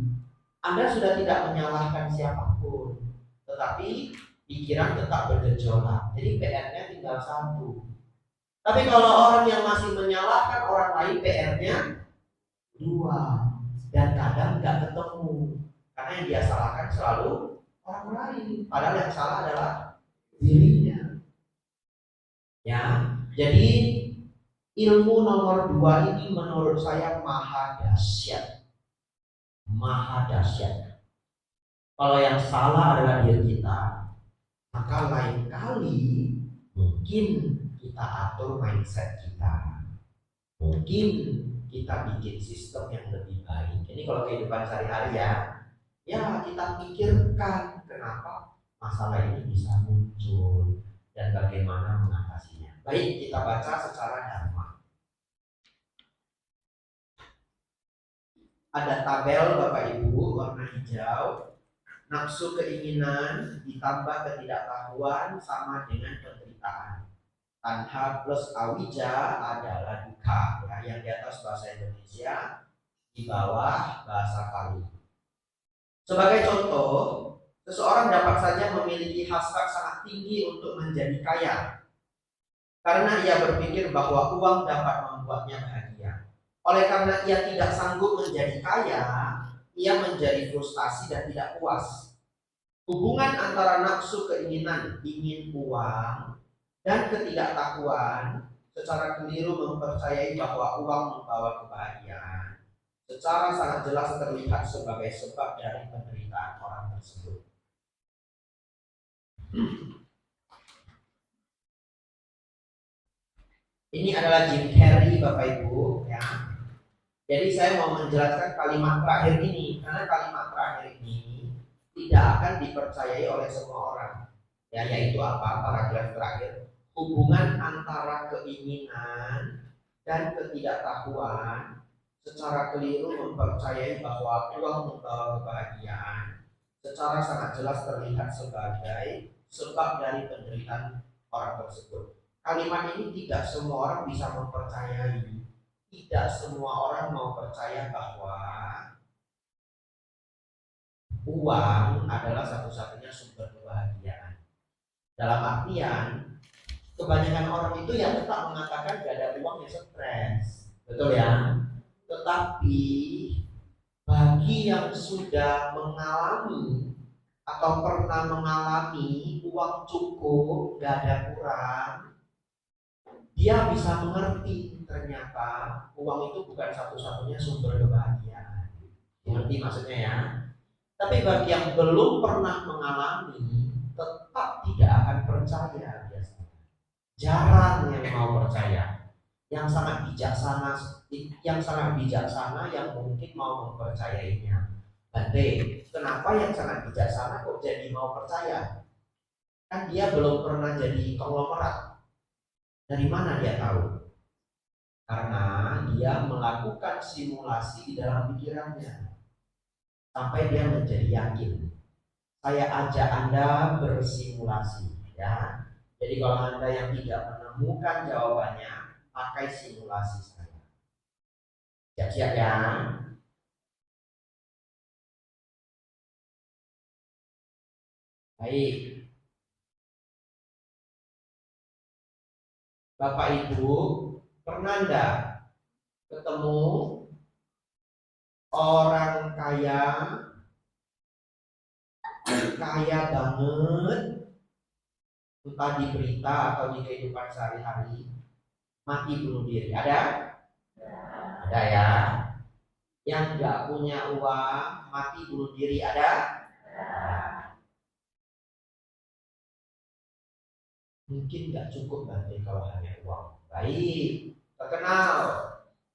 Anda sudah tidak menyalahkan siapapun. Tetapi pikiran tetap bergejolak. Jadi PR-nya tinggal satu. Tapi kalau orang yang masih menyalahkan orang lain, PR-nya dua. Dan kadang nggak ketemu. Karena yang dia salahkan selalu orang lain. Padahal yang salah adalah dirinya. Ya, jadi ilmu nomor 2 ini menurut saya maha dahsyat. Maha dahsyat. Kalau yang salah adalah diri kita, maka lain kali mungkin kita atur mindset kita, mungkin kita bikin sistem yang lebih baik. Ini kalau kehidupan sehari-hari ya kita pikirkan kenapa masalah ini bisa muncul dan bagaimana mengatasinya. Baik, kita baca secara dharma. Ada tabel Bapak Ibu warna hijau. Nafsu keinginan ditambah ketidaktahuan sama dengan penderitaan. Tanha plus awija adalah duka. Ya, yang di atas bahasa Indonesia, di bawah bahasa Pali. Sebagai contoh, seseorang dapat saja memiliki hasrat sangat tinggi untuk menjadi kaya karena ia berpikir bahwa uang dapat membuatnya bahagia. Oleh karena ia tidak sanggup menjadi kaya, ia menjadi frustasi dan tidak puas. Hubungan antara nafsu keinginan ingin uang dan ketidaktahuan secara keliru mempercayai bahwa uang membawa kebahagiaan secara sangat jelas terlihat sebagai sebab dari penderitaan orang tersebut. Ini adalah Jim Carrey Bapak Ibu ya. Jadi saya mau menjelaskan kalimat terakhir ini karena kalimat terakhir ini tidak akan dipercayai oleh semua orang. Ya, yaitu apa? Paragraf terakhir. Hubungan antara keinginan dan ketidaktahuan secara keliru mempercayai bahwa uang membawa kebahagiaan secara sangat jelas terlihat sebagai sebab dari penderitaan orang tersebut. Kalimat ini tidak semua orang bisa mempercayai. Tidak semua orang mau percaya bahwa uang adalah satu-satunya sumber kebahagiaan. Dalam artian, kebanyakan orang itu yang tetap mengatakan gak ada uang ya stres. Betul ya? Tetapi bagi yang sudah mengalami atau pernah mengalami uang cukup, gak ada kurang, dia bisa mengerti ternyata uang itu bukan satu-satunya sumber kebahagiaan. Mengerti maksudnya ya? Tapi bagi yang belum pernah mengalami, tetap tidak akan percaya biasanya. Jarang yang mau percaya. Yang sangat bijaksana yang mungkin mau mempercayainya. Bante, kenapa yang sangat bijaksana kok jadi mau percaya? Kan dia belum pernah jadi konglomerat. Dari mana dia tahu? Karena dia melakukan simulasi di dalam pikirannya sampai dia menjadi yakin. Saya ajak Anda bersimulasi ya. Jadi kalau Anda yang tidak menemukan jawabannya, pakai simulasi saya. Siap-siap ya. Baik. Bapak Ibu, pernah enggak ketemu orang kaya banget, entah di berita atau di kehidupan sehari-hari, mati bunuh diri? Ada? Ada ya. Yang enggak punya uang, mati bunuh diri ada? Mungkin nggak cukup nanti kalau hanya uang. Baik, terkenal.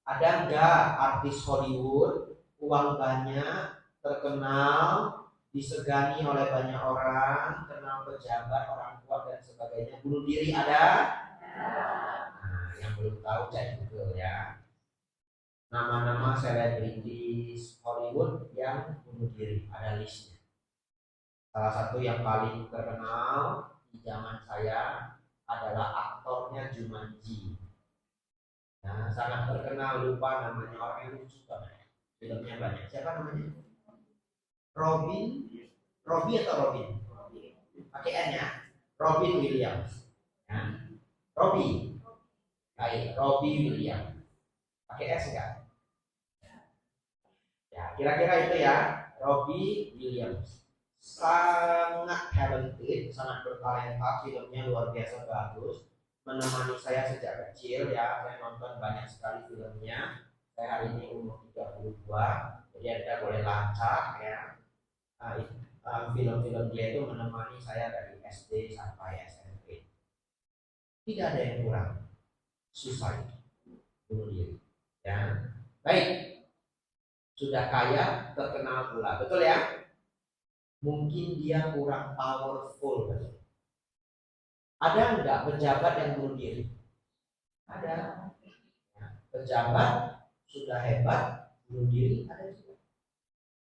Ada nggak artis Hollywood uang banyak, terkenal, disegani oleh banyak orang, kenal pejabat, orang tua dan sebagainya, bunuh diri? Ada? belum tahu cek Google ya. Nama-nama selebritis Hollywood yang bunuh diri, ada listnya. Salah satu yang paling terkenal di zaman saya adalah aktornya Jumanji. Nah, sangat terkenal, lupa namanya, orang yang lucu banget. Filmnya banyak. Siapa namanya? Robbie atau Robin? Pakai N ya. Robin Williams. Ya. Robbie. Baik, Robbie Williams. Pakai S enggak? Ya, kira-kira itu ya. Robbie Williams. Sangat talented, sangat bertalenta, filmnya luar biasa bagus. Menemani saya sejak kecil ya, saya nonton banyak sekali filmnya. Saya hari ini umur 32, jadi Anda boleh lacak ya. Film-film dia itu menemani saya dari SD sampai SMP. Tidak ada yang kurang. Suicide, bunuh diri. Ya, baik. Sudah kaya, terkenal pula, betul ya? Mungkin dia kurang powerful. Ada enggak pejabat yang bunuh diri? Ada. Ya, pejabat sudah hebat, bunuh diri ada juga.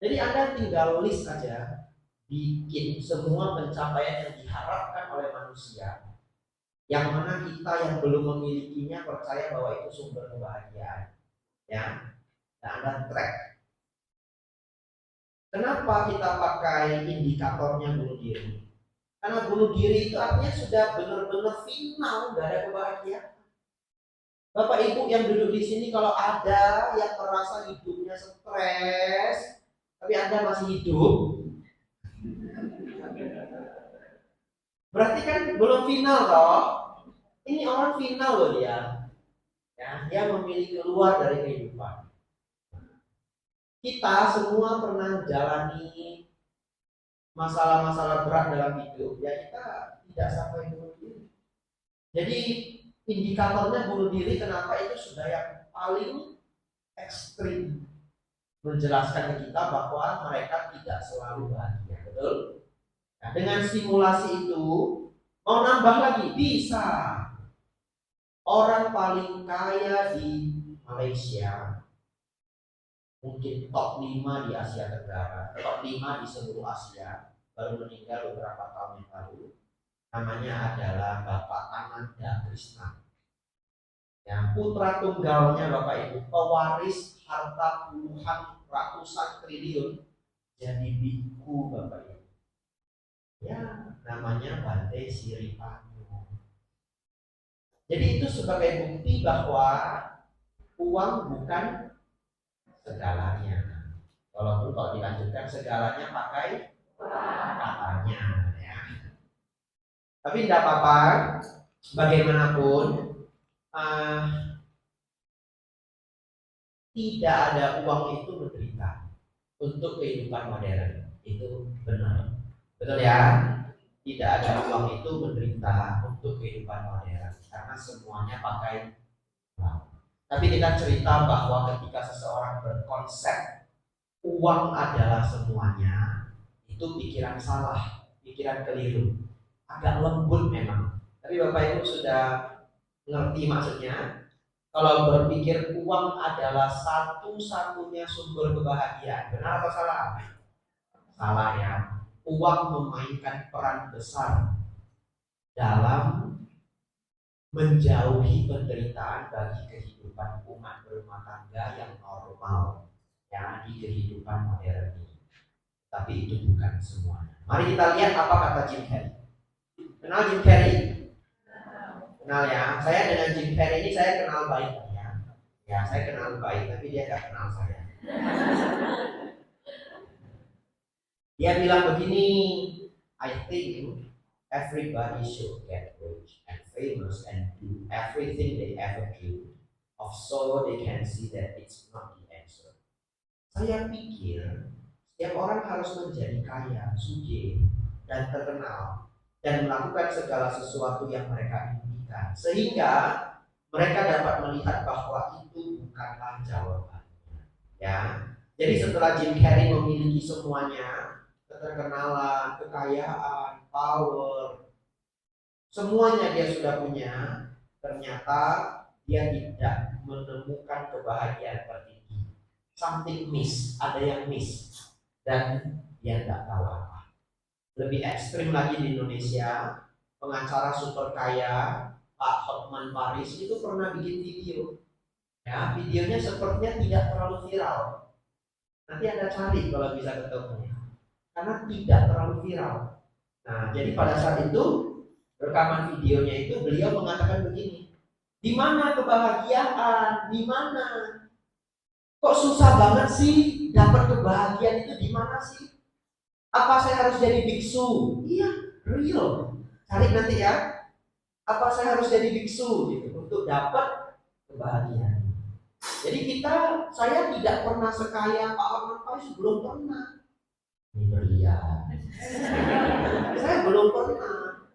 Jadi Anda tinggal list aja, bikin semua pencapaian yang diharapkan oleh manusia, yang mana kita yang belum memilikinya percaya bahwa itu sumber kebahagiaan. Ya, nah Anda track. Kenapa kita pakai indikatornya bunuh diri? Karena bunuh diri itu artinya sudah benar-benar final, nggak ada kebahagiaan. Bapak Ibu yang duduk di sini, kalau ada yang merasa hidupnya stres, tapi Anda masih hidup, berarti kan belum final toh. Ini orang final loh dia. Ya, dia memilih keluar dari kehidupan. Kita semua pernah jalani masalah-masalah berat dalam hidup, ya kita tidak sampai bunuh diri. Jadi indikatornya bunuh diri, kenapa itu sudah yang paling ekstrim, menjelaskan ke kita bahwa mereka tidak selalu bahagia, betul? Nah, dengan simulasi itu mau nambah lagi bisa. Orang paling kaya di Malaysia, mungkin top 5 di Asia Tenggara, top 5 di seluruh Asia, baru meninggal beberapa tahun yang lalu. Namanya adalah Bapak Ananda Krishna. Yang putra tunggalnya Bapak Ibu, pewaris harta puluhan ratusan triliun, jadi biku Bapak Ibu. Ya, namanya Bante Siripanu. Jadi itu sebagai bukti bahwa uang bukan segalanya. Walaupun kalau dilanjutkan segalanya pakai katanya ya. Tapi tidak apa-apa, bagaimanapun tidak ada uang itu menderita untuk kehidupan modern. Itu benar. Betul ya? Tidak ada uang itu menderita untuk kehidupan modern karena semuanya pakai uang. Tapi kita cerita bahwa ketika seseorang berkonsep uang adalah semuanya, itu pikiran salah, pikiran keliru, agak lembut memang. Tapi Bapak Ibu sudah ngerti maksudnya. Kalau berpikir uang adalah satu-satunya sumber kebahagiaan, benar atau salah? Salah ya. Uang memainkan peran besar dalam menjauhi penderitaan bagi kehidupan umat berumah tangga yang normal ya di kehidupan modern ini. Tapi itu bukan semuanya. Mari kita lihat apa kata Jim Carrey. Kenal Jim Carrey? Kenal ya. Saya dengan Jim Carrey ini saya kenal baik ya. Ya saya kenal baik, tapi dia nggak kenal saya. Dia bilang begini, I think everybody should get rich and famous and do everything they ever do, so they can see that it's not the answer. Saya pikir setiap orang harus menjadi kaya, sugih, dan terkenal, dan melakukan segala sesuatu yang mereka inginkan, sehingga mereka dapat melihat bahwa itu bukanlah jawabannya. Ya, jadi setelah Jim Carrey memiliki semuanya, keterkenalan, kekayaan, power, semuanya dia sudah punya. Ternyata dia tidak menemukan kebahagiaan tertinggi. Something miss, ada yang miss, dan dia tidak tahu apa. Lebih ekstrim lagi di Indonesia, pengacara super kaya Pak Hotman Paris itu pernah bikin video. Ya, videonya sepertinya tidak terlalu viral. Nanti Anda cari kalau bisa ketemu. Karena tidak terlalu viral. Nah, jadi pada saat itu rekaman videonya itu beliau mengatakan begini, di mana kebahagiaan? Di mana? Kok susah banget sih dapat kebahagiaan itu di mana sih? Apa saya harus jadi biksu? Iya, real. Cari nanti ya. Apa saya harus jadi biksu gitu untuk dapat kebahagiaan? Jadi saya tidak pernah sekaya Pak Hotman Paris, belum pernah. Ini berlian. Saya belum pernah.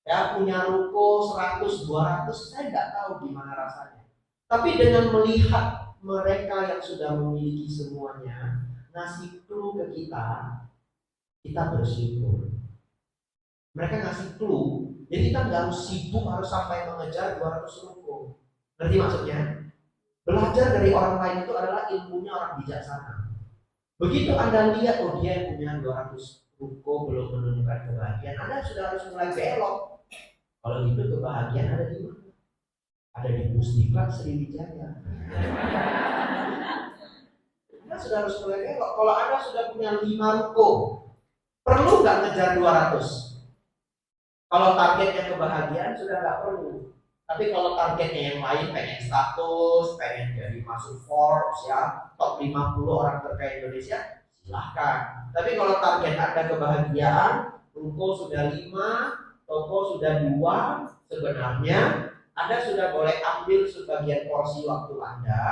Ya punya ruko 100, 200, saya nggak tahu gimana rasanya. Tapi dengan melihat mereka yang sudah memiliki semuanya, ngasih clue ke kita bersyukur. Mereka ngasih clue, jadi kita nggak harus sibuk harus sampai mengejar 200 ruko. Ngerti maksudnya? Belajar dari orang lain itu adalah ilmunya orang bijaksana. Begitu Anda lihat, oh dia yang punya 200 ruko belum menemukan kebahagiaan, Anda sudah harus mulai belok. Kalau gitu kebahagiaan ada di mana? Ada di Musdifat Sriwijaya. Anda sudah harus mulai belok. Kalau Anda sudah punya 5 ruko, perlu nggak ngejar 200? Kalau targetnya kebahagiaan sudah nggak perlu. Tapi kalau targetnya yang lain, pengen status, pengen jadi masuk Forbes ya, top 50 orang terkaya Indonesia, silahkan. Tapi kalau target Anda kebahagiaan, ruko sudah 5, toko sudah 2, sebenarnya Anda sudah boleh ambil sebagian porsi waktu Anda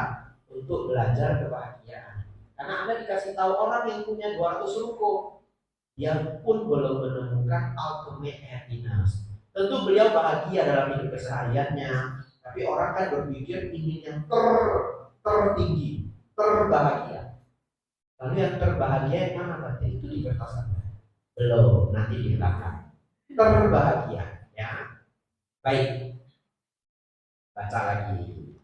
untuk belajar kebahagiaan. Karena Anda dikasih tahu orang yang punya 200 ruko, dia pun belum menemukan ultimate happiness. Tentu beliau bahagia dalam hidup kesehariannya, tapi orang kan berpikir ingin yang tertinggi, terbahagia. Lalu yang terbahagia yang mana berarti? Itu di kertas Anda. Belum, nanti di belakang. Terbahagia, ya. Baik, baca lagi.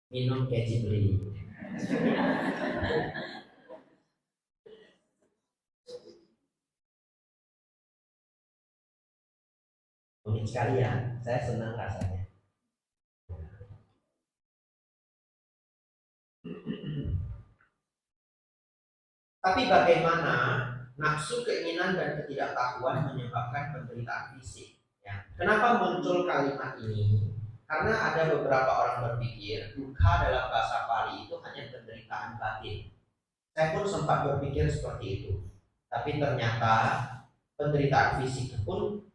Minum keji beli. Unik sekali ya, saya senang rasanya. Tapi bagaimana nafsu, keinginan, dan ketidaktahuan menyebabkan penderitaan fisik? Ya. Kenapa muncul kalimat ini? Karena ada beberapa orang berpikir duka dalam bahasa Bali itu hanya penderitaan batin. Saya pun sempat berpikir seperti itu. Tapi ternyata penderitaan fisik pun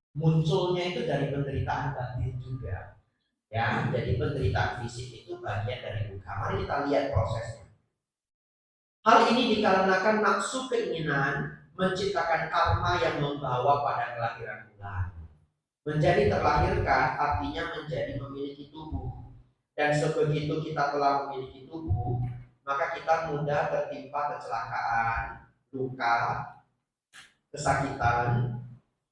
munculnya itu dari penderitaan batin juga. Ya, jadi penderitaan fisik itu bagian dari duka. Mari kita lihat prosesnya. Hal ini dikarenakan nafsu keinginan menciptakan karma yang membawa pada kelahiran ulang. Menjadi terlahirkan artinya menjadi memiliki tubuh. Dan sebegitu kita telah memiliki tubuh, maka kita mudah tertimpa kecelakaan, luka, kesakitan,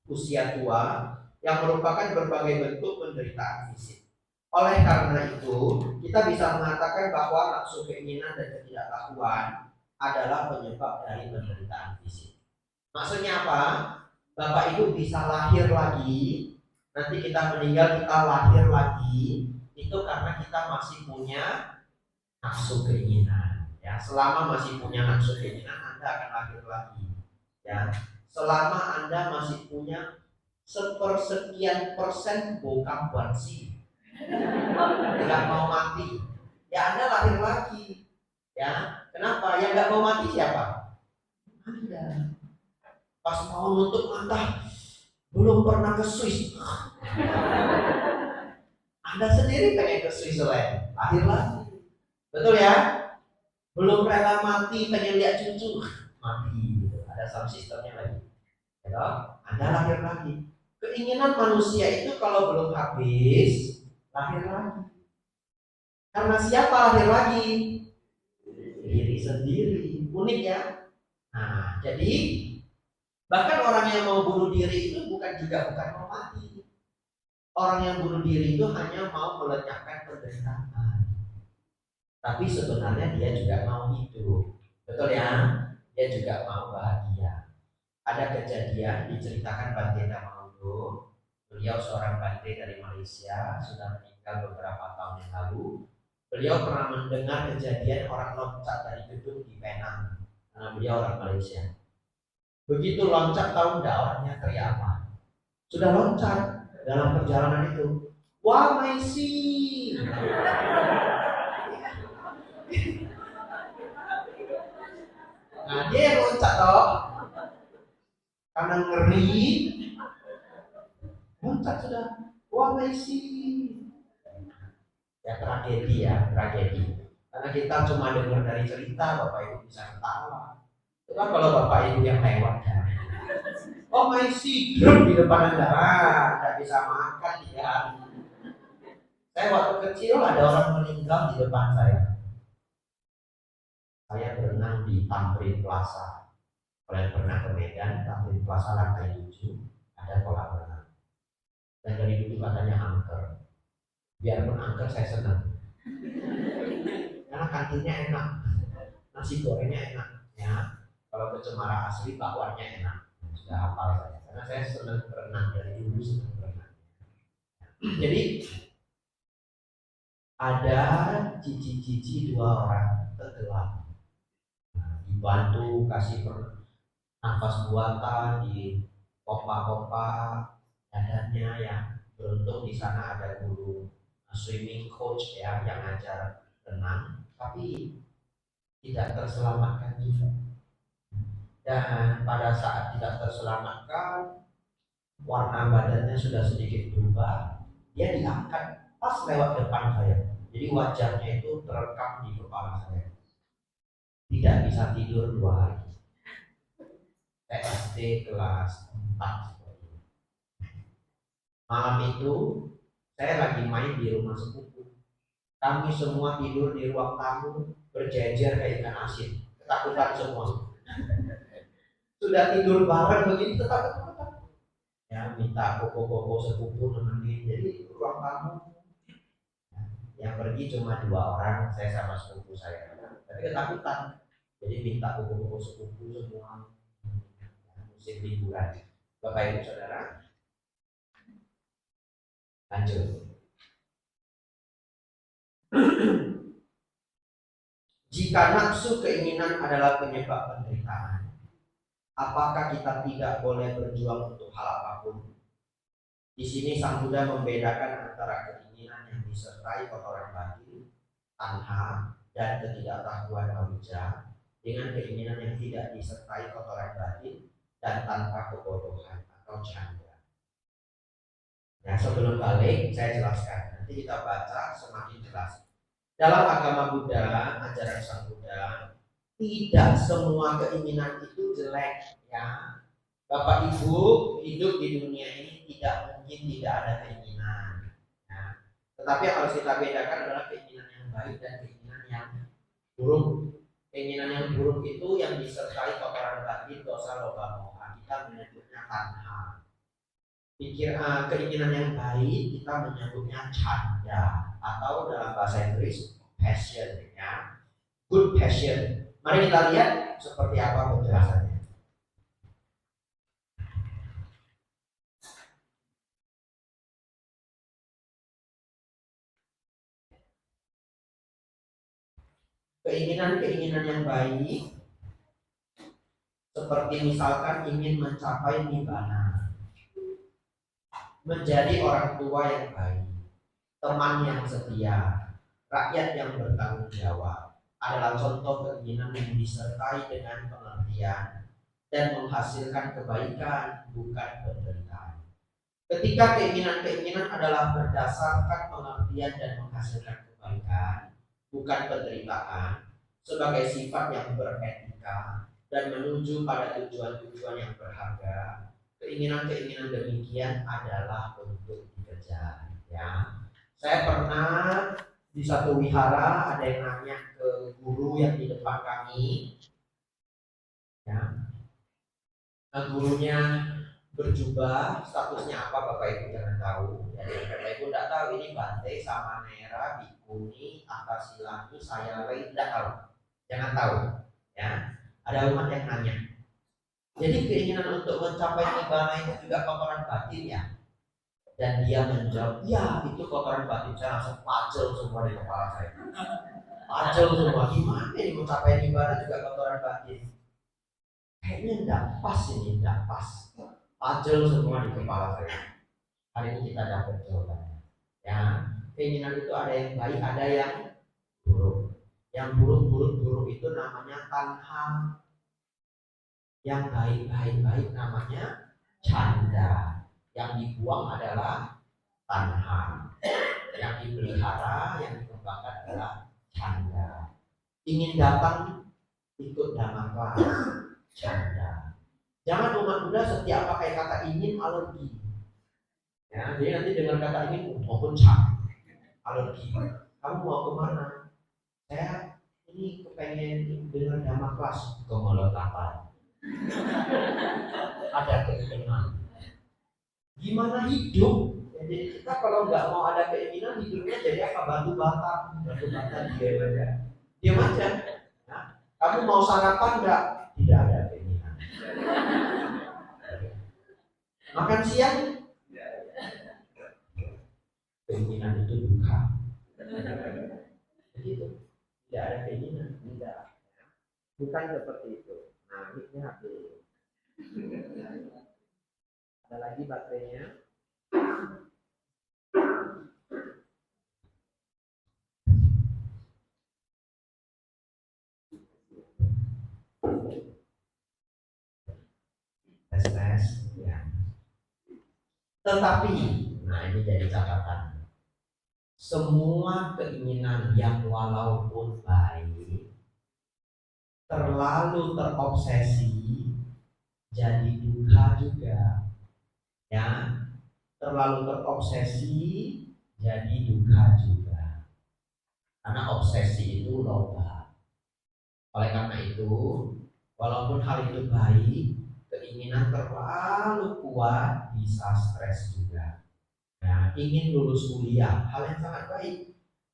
usia tua, yang merupakan berbagai bentuk penderitaan fisik. Oleh karena itu, kita bisa mengatakan bahwa nafsu keinginan dan ketidaktahuan adalah penyebab dari penderitaan fisik. Maksudnya apa? Bapak Ibu bisa lahir lagi, nanti kita meninggal, kita lahir lagi, itu karena kita masih punya nafsu keinginan. Ya, selama masih punya nafsu keinginan, Anda akan lahir lagi. Ya, selama Anda masih punya sepersekian persen bokap bansi, nggak mau mati, ya Anda lahir lagi. Ya, kenapa? Yang nggak mau mati siapa? Anda. Pas mau nutup mata, belum pernah ke Swiss. Anda sendiri pengen ke Switzerland, lahir lagi. Betul ya? Belum rela mati, pengen lihat cucu, mati. Ada sound sistemnya lagi. Ya, Anda lahir lagi. Keinginan manusia itu kalau belum habis, lahir lagi. Karena siapa lahir lagi? Diri sendiri. Unik ya. Nah, jadi bahkan orang yang mau bunuh diri itu bukan mau mati. orang yang bunuh diri itu hanya mau melenyapkan penderitaan, tapi sebenarnya dia juga mau hidup, betul ya? Dia juga mau bahagia. Ada kejadian diceritakan Bante Dhammahudo. Beliau seorang Bante dari Malaysia, sudah meninggal beberapa tahun yang lalu. Beliau pernah mendengar kejadian orang loncat dari gedung di Penang, karena beliau orang Malaysia. Begitu loncat, tahu enggak orangnya teriak apa? Sudah loncat dalam perjalanan itu, wah Maisi. Nah dia yang loncat toh, karena ngeri, loncat sudah, wah Maisi. Ya tragedi. Karena kita cuma dengar dari cerita, Bapak Ibu bisa ketawa. Itu kan kalau Bapak Ibu yang lewat kan. Oh Maisi, grup di depan Anda, tidak bisa makan 3 hari. Saya waktu kecil ada orang meninggal di depan saya. Saya berenang di Tamrin Plaza. Kalian pernah ke Medan, Tamrin Plaza lantai 7, ada kolam renang. Dan dari dulu katanya angker. Biarpun angker saya senang. Karena kantinnya enak, nasi gorengnya enak, ya. Kalau ke Cemara asli bakwannya enak. Sudah hafal saya. Karena saya senang berenang dari dulu, senang berenang. Jadi ada cici-cici 2 orang tenggelam. Dibantu kasih nafas buatan di pompa-pompa dadanya, yang beruntung di sana ada guru swimming coach ya yang ngajar renang, tapi tidak terselamatkan juga. Dan pada saat tidak terselamatkan, warna badannya sudah sedikit berubah, dia diangkat pas lewat depan saya. Jadi wajahnya itu terekam di kepala saya. Tidak bisa tidur 2 hari. SD kelas 4. Malam itu saya lagi main di rumah sepupu. Kami semua tidur di ruang tamu berjejer kayak ikan asin. Ketakutan semua. Sudah tidur bareng begitu tetap ketakutan. Ya minta koko-koko sepupu nemenin. Jadi ruang tamu yang pergi cuma 2 orang, saya sama sepupu saya. Tapi ketakutan. Jadi minta koko-koko sepupu semua. Musim liburan. Bapak Ibu Saudara, lanjut. Jika nafsu keinginan adalah penyebab penderitaan, apakah kita tidak boleh berjuang untuk hal apapun? Di sini Sang Buddha membedakan antara keinginan yang disertai kotoran batin, tanha, dan ketidaktahuan awija, dengan keinginan yang tidak disertai kotoran batin dan tanpa kebodohan atau canda. Nah, sebelum balik saya jelaskan, nanti kita baca semakin jelas. Dalam agama Buddha, ajaran Sang Buddha, tidak semua keinginan itu jelek, ya. Bapak Ibu hidup di dunia ini tidak mungkin tidak ada keinginan, ya. Tetapi yang harus kita bedakan adalah keinginan yang baik dan keinginan yang buruk. Keinginan yang buruk itu yang disertai kotoran batin, dosa, loba, moha. Kita menyebutnya tanha. Keinginan yang baik kita menyebutnya canda, atau dalam bahasa Inggris passion, ya. Good passion. Mari kita lihat seperti apa penjelasannya. Keinginan-keinginan yang baik seperti misalkan ingin mencapai nibbana, menjadi orang tua yang baik, teman yang setia, rakyat yang bertanggung jawab, adalah contoh keinginan yang disertai dengan pengertian dan menghasilkan kebaikan, bukan penderitaan. Ketika keinginan-keinginan adalah berdasarkan pengertian dan menghasilkan kebaikan, bukan penderitaan, sebagai sifat yang beretika dan menuju pada tujuan-tujuan yang berharga, keinginan-keinginan demikian adalah untuk dikejar, ya. Saya pernah di satu wihara ada yang nanya ke guru yang di depan kami, ya. Nah, gurunya berjubah, statusnya apa Bapak Ibu jangan tahu. Jadi Bapak Ibu tidak tahu ini Bante, Samanera, Bikuni, Akasilani, Sayalai, tidak tahu. Jangan tahu. Ya, ada umat yang nanya. Jadi keinginan untuk mencapai nibbana itu juga kotoran batin ya. Dan dia menjawab, ya itu kotoran batin. Saya langsung pacel semua di kepala saya. Pacel semua. Gimana ini mencapai nibbana juga kotoran batin? Kayaknya tidak pas ini, tidak pas. Pacel semua di kepala saya. Hari ini kita dapat jawabannya. Ya, keinginan itu ada yang baik, ada yang buruk. Yang buruk itu namanya tanha. Yang baik namanya canda. Yang dibuang adalah tanha. Yang dipelihara, yang dikembangkan adalah canda. Ingin datang ikut dhamma kelas, canda. Jangan umat Buddha setiap pakai kata ingin alergi. Ya, jadi nanti dengar kata ingin maupun alergi. Kamu mau kemana? Saya ini kepengen dengar dhamma kelas ke Molotapan. Ada keinginan. Gimana hidup? Jadi kita kalau nggak mau ada keinginan hidupnya jadi apa? Batu bata diam aja. Diam aja. Nah, kamu mau sarapan nggak? Tidak ada keinginan. Makan siang? Keinginan itu duka. Begitu. Tidak ada keinginan. Tidak. Bukan seperti itu. Nah, ini habis. Ada lagi baterainya. Tes ya. Tetapi, nah ini jadi catatan. Semua keinginan yang walaupun baik terlalu terobsesi jadi duka juga. Ya, terlalu terobsesi jadi duka juga. Karena obsesi itu loba. Oleh karena itu, walaupun hal itu baik, keinginan terlalu kuat bisa stres juga. Nah, ingin lulus kuliah, hal yang sangat baik.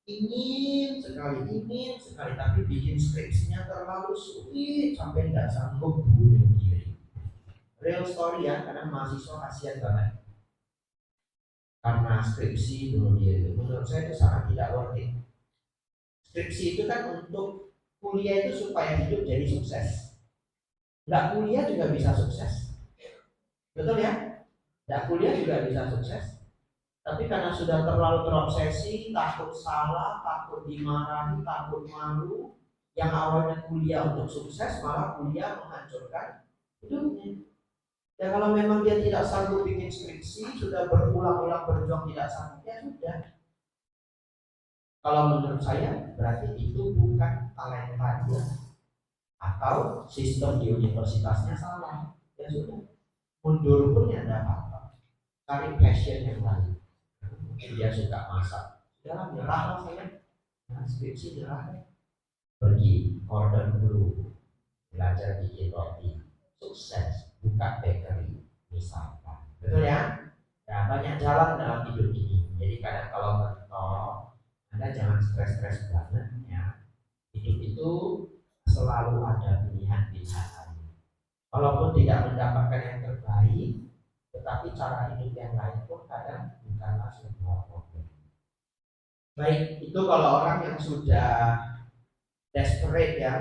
Ingin sekali, tapi bikin skripsinya terlalu sulit sampai nggak sanggup bunuh diri. Real story ya, karena mahasiswa kasihan banget. Karena skripsi bunuh diri, menurut saya itu sangat tidak worth it. Skripsi itu kan untuk kuliah itu supaya hidup jadi sukses. Nggak kuliah juga bisa sukses. Betul ya? Nggak kuliah juga bisa sukses. Tapi karena sudah terlalu terobsesi, takut salah, takut dimarahi, takut malu, yang awalnya kuliah untuk sukses malah kuliah menghancurkan hidupnya. Ya kalau memang dia tidak sanggup bikin skripsi, sudah berulang-ulang berjuang tidak sanggup, ya sudah. Kalau menurut saya berarti itu bukan talenta dia atau sistem di universitasnya salah. Ya sudah, mundur pun ya tidak apa-apa. Cari passion yang lain. Mungkin dia suka masak, ya nyerah lah saya. Nah, skripsi nyerah, pergi cordon bleu, belajar bikin roti, sukses, buka bakery misalkan. Betul ya? Ya banyak jalan dalam hidup ini. Jadi kadang kalau mentok, Anda jangan stres-stres banget ya. Hidup itu selalu ada pilihan-pilihan. Walaupun tidak mendapatkan yang terbaik, tetapi cara hidup yang lain pun kadang bukanlah sebuah problem. Baik, itu kalau orang yang sudah desperate ya,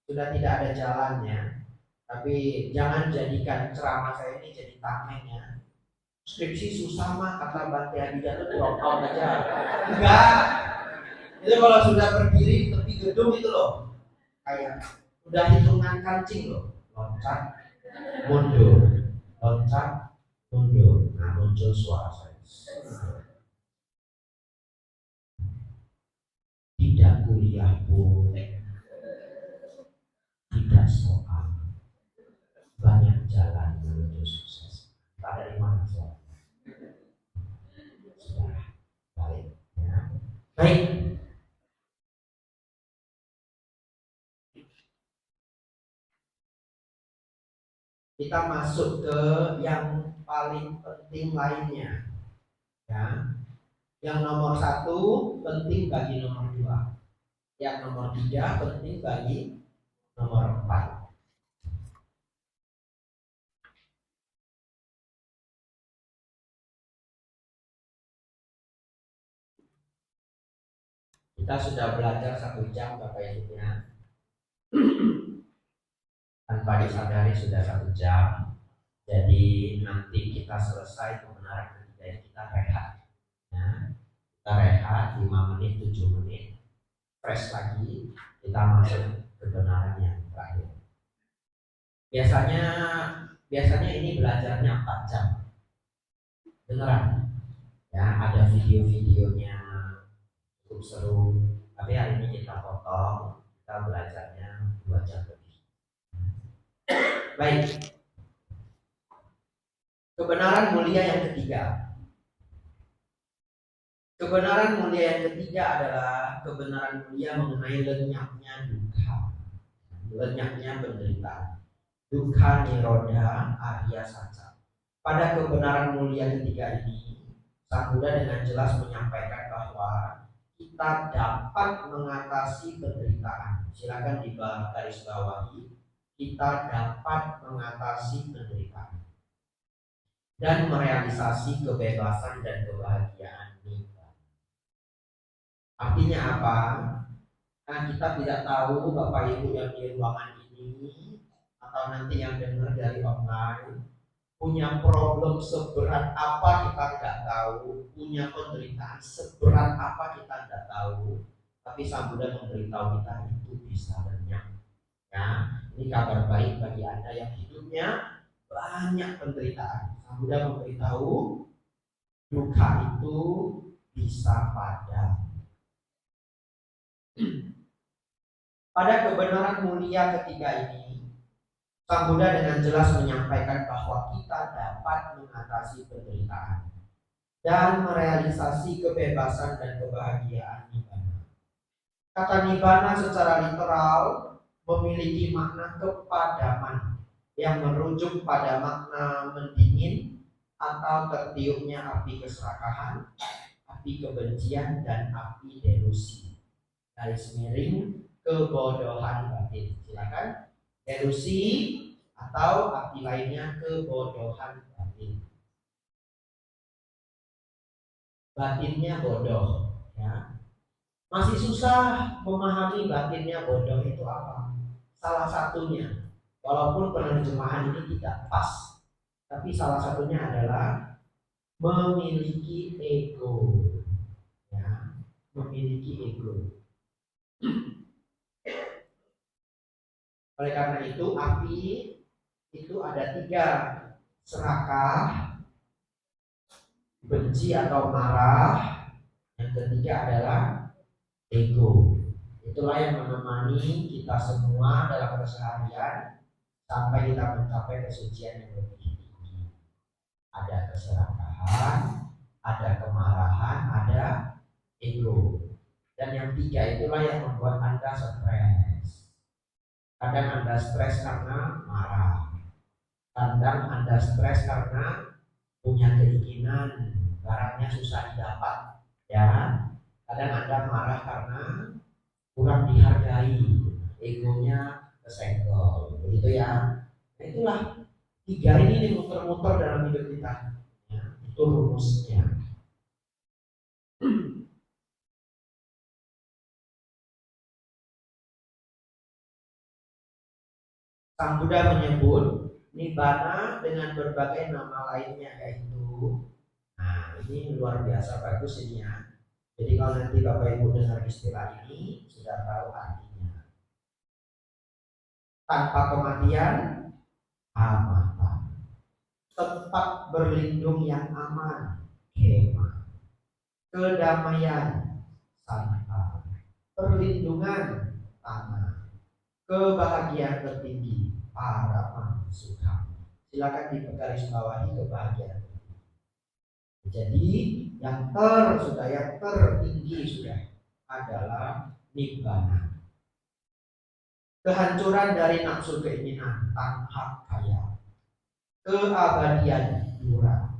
sudah tidak ada jalannya. Tapi jangan jadikan ceramah saya ini jadi tameng ya. Skripsi susah mah kata Bante Adida itu drop out aja. Enggak. Itu kalau sudah berdiri di tepi gedung itu loh, kayak udah hitungan kancing loh, loncat, mundur, loncat, mundur. Nah muncul suara saya. Tidak kuliah pun, tidak soal, banyak jalan menuju sukses. Tak dari mana soalnya. Sudah balik. Ya. Baik. kita masuk ke yang paling penting lainnya. Ya, yang nomor 1 penting bagi nomor 2, yang nomor 3 penting bagi nomor 4. Kita sudah belajar 1 jam Bapak Ibunya. Tanpa disadari sudah 1 jam. Jadi nanti kita selesai kebenaran ketiga, kita rehat. Ya, kita rehat 5 menit, 7 menit. Fresh lagi, kita masuk kebenaran yang terakhir. Biasanya ini belajarnya 4 jam. Beneran. Ya, ada video-videonya cukup seru. Tapi hari ini kita potong, kita belajarnya 2 jam lebih. Baik. Kebenaran mulia yang ketiga. Kebenaran mulia yang ketiga adalah kebenaran mulia mengenai lenyapnya duka, lenyapnya penderitaan. Dukkha nirodha arya saca. Pada kebenaran mulia ketiga ini, Sang Buddha dengan jelas menyampaikan bahwa kita dapat mengatasi penderitaan. Silakan di garis bawahi, kita dapat mengatasi penderitaan dan merealisasi kebebasan dan kebahagiaan nibbana. Artinya apa? Nah, kita tidak tahu Bapak Ibu yang di ruangan ini atau nanti yang dengar dari online punya problem seberat apa kita nggak tahu, punya penderitaan seberat apa kita nggak tahu, tapi Sang Buddha memberitahu kita itu bisa lenyap. Ya, ini kabar baik bagi Anda yang hidupnya banyak penderitaan. Sang Buddha memberitahu duka itu bisa padam. Pada kebenaran mulia ketiga ini, Sang Buddha dengan jelas menyampaikan bahwa kita dapat mengatasi penderitaan dan merealisasi kebebasan dan kebahagiaan nibbana. Kata nibbana secara literal memiliki makna kepadaman yang merujuk pada makna mendingin atau tertiupnya api keserakahan, api kebencian, dan api delusi. Garis miring kebodohan batin. Silakan. Delusi atau api lainnya kebodohan batin. Batinnya bodoh, ya. Masih susah memahami batinnya bodoh itu apa? Salah satunya, walaupun penerjemahan ini tidak pas, tapi salah satunya adalah memiliki ego, ya, memiliki ego. Oleh karena itu api itu ada 3, serakah, benci atau marah, yang ketiga adalah ego. Itulah yang menemani kita semua dalam keseharian sampai kita mencapai kesucian yang lebih tinggi. Ada keserakahan, ada kemarahan, ada ego. Dan yang 3 itulah yang membuat Anda stres. Kadang Anda stres karena marah, kadang Anda stres karena punya keinginan barangnya susah didapat, ya. Kadang Anda marah karena kurang dihargai, egonya kesenggol, begitu ya. Nah, itulah 3 ini muter-muter dalam hidup kita, ya. Itu rumusnya. Sang Buddha menyebut nibbana dengan berbagai nama lainnya, yaitu, nah ini luar biasa bagus ini ya. Jadi kalau nanti Bapak Ibu dengar istilah ini sudah tahu artinya. Tanpa kematian, amata. Tempat berlindung yang aman, kema. Kedamaian, santa. Perlindungan, tanah. Kebahagiaan tertinggi, parama sukha. Silakan digaris bawahi kebahagiaan tertinggi. Jadi yang tertinggi sudah adalah nibbana. Kehancuran dari nafsu keinginan, tanha kaya. keabadian Dura.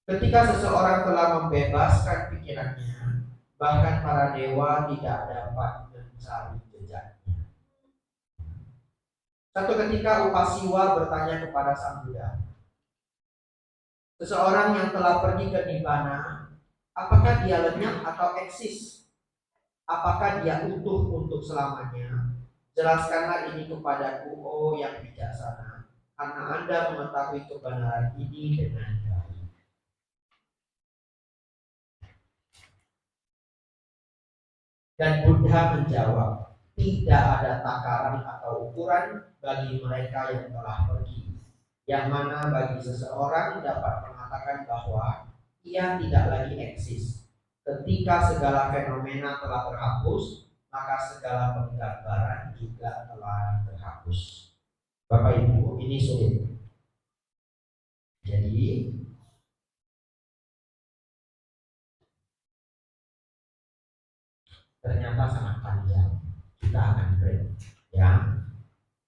Ketika seseorang telah membebaskan pikirannya, bahkan para dewa tidak dapat mencari jejaknya. Satu ketika Upasiwa bertanya kepada Sang Buddha, seseorang yang telah pergi ke Nibbana, apakah dia lenyap atau eksis? Apakah dia utuh untuk selamanya? Jelaskanlah ini kepadaku, oh yang bijaksana, karena Anda mengetahui kebenaran ini dengan baik. Dan Buddha menjawab, tidak ada takaran atau ukuran bagi mereka yang telah pergi, yang mana bagi seseorang dapat mengatakan bahwa ia tidak lagi eksis. Ketika segala fenomena telah terhapus, maka segala penggambaran juga telah terhapus. Bapak Ibu, ini sulit. Jadi ternyata sangat panjang. Kita akan break, ya.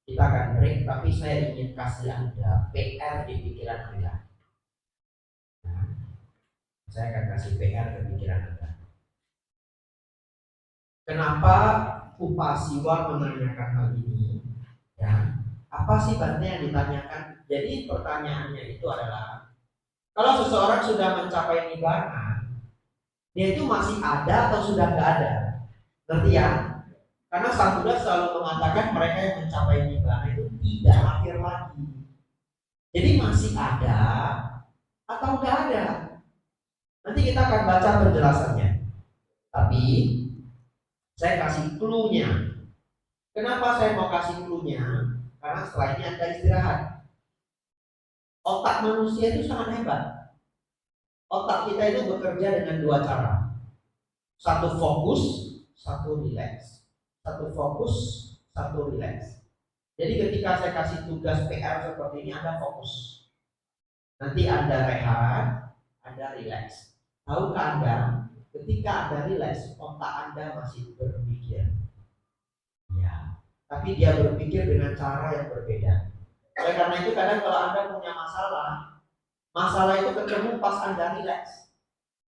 Kita akan break, tapi saya ingin kasih Anda PR di pikiran Anda. Nah, saya akan kasih PR di pikiran Anda. Kenapa Upasiwa menanyakan hal ini? Ya, apa sih Bante yang ditanyakan? Jadi pertanyaannya itu adalah, kalau seseorang sudah mencapai Nibbana, dia itu masih ada atau sudah nggak ada? Ngerti ya? Karena Sang Buddha selalu mengatakan mereka yang mencapai Nibbana itu tidak lahir lagi. Jadi masih ada atau nggak ada? Nanti kita akan baca penjelasannya. Tapi saya kasih clue-nya. Kenapa saya mau kasih clue-nya? Karena setelah ini Anda istirahat. Otak manusia itu sangat hebat. Otak kita itu bekerja dengan dua cara. Satu fokus, satu rileks. Satu fokus, satu rileks. Jadi ketika saya kasih tugas PR seperti ini, Anda fokus. Nanti Anda rehat, Anda rileks. Tahukah Anda, ketika Anda rileks, otak Anda masih berpikir. Ya, tapi dia berpikir dengan cara yang berbeda. Oleh karena itu kadang kalau Anda punya masalah itu ketemu pas Anda rileks.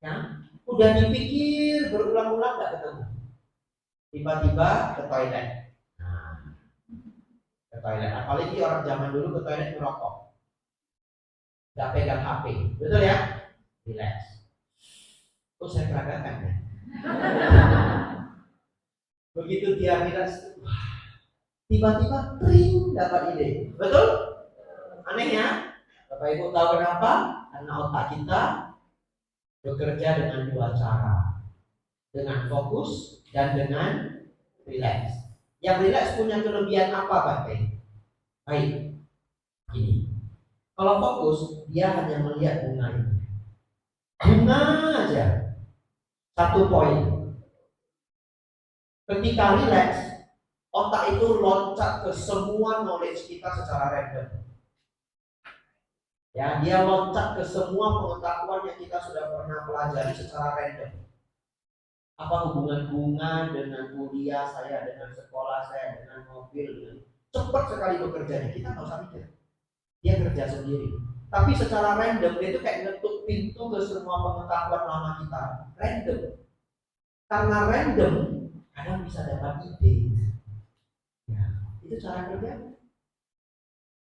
Ya, udah dipikir berulang-ulang nggak ketemu. Tiba-tiba ke toilet. Nah, ke toilet. Apalagi orang zaman dulu ke toilet merokok. Nggak pegang HP. Betul ya? Rileks. Oh, saya peragakan ya. Begitu dia rileks, tiba-tiba tring dapat ide. Betul? Aneh ya? Bapak Ibu tahu kenapa? Karena otak kita bekerja dengan dua cara. Dengan fokus dan dengan rileks. Yang rileks punya kelebihan apa, Bante? Baik. Gini. Kalau fokus, dia hanya melihat bunga ini. Bunga aja. Satu poin. Ketika rileks, otak itu loncat ke semua knowledge kita secara random. Ya, dia loncat ke semua pengetahuan yang kita sudah pernah pelajari secara random. Apa hubungan bunga dengan kuliah saya, dengan sekolah saya, dengan mobil? Cepat sekali bekerjanya, kita nggak usah mikir. Dia kerja sendiri. Tapi secara random, dia itu kayak ngetuk pintu ke semua pengetahuan lama kita. Random. Karena random, kadang bisa dapat ide. Ya, itu cara kerja.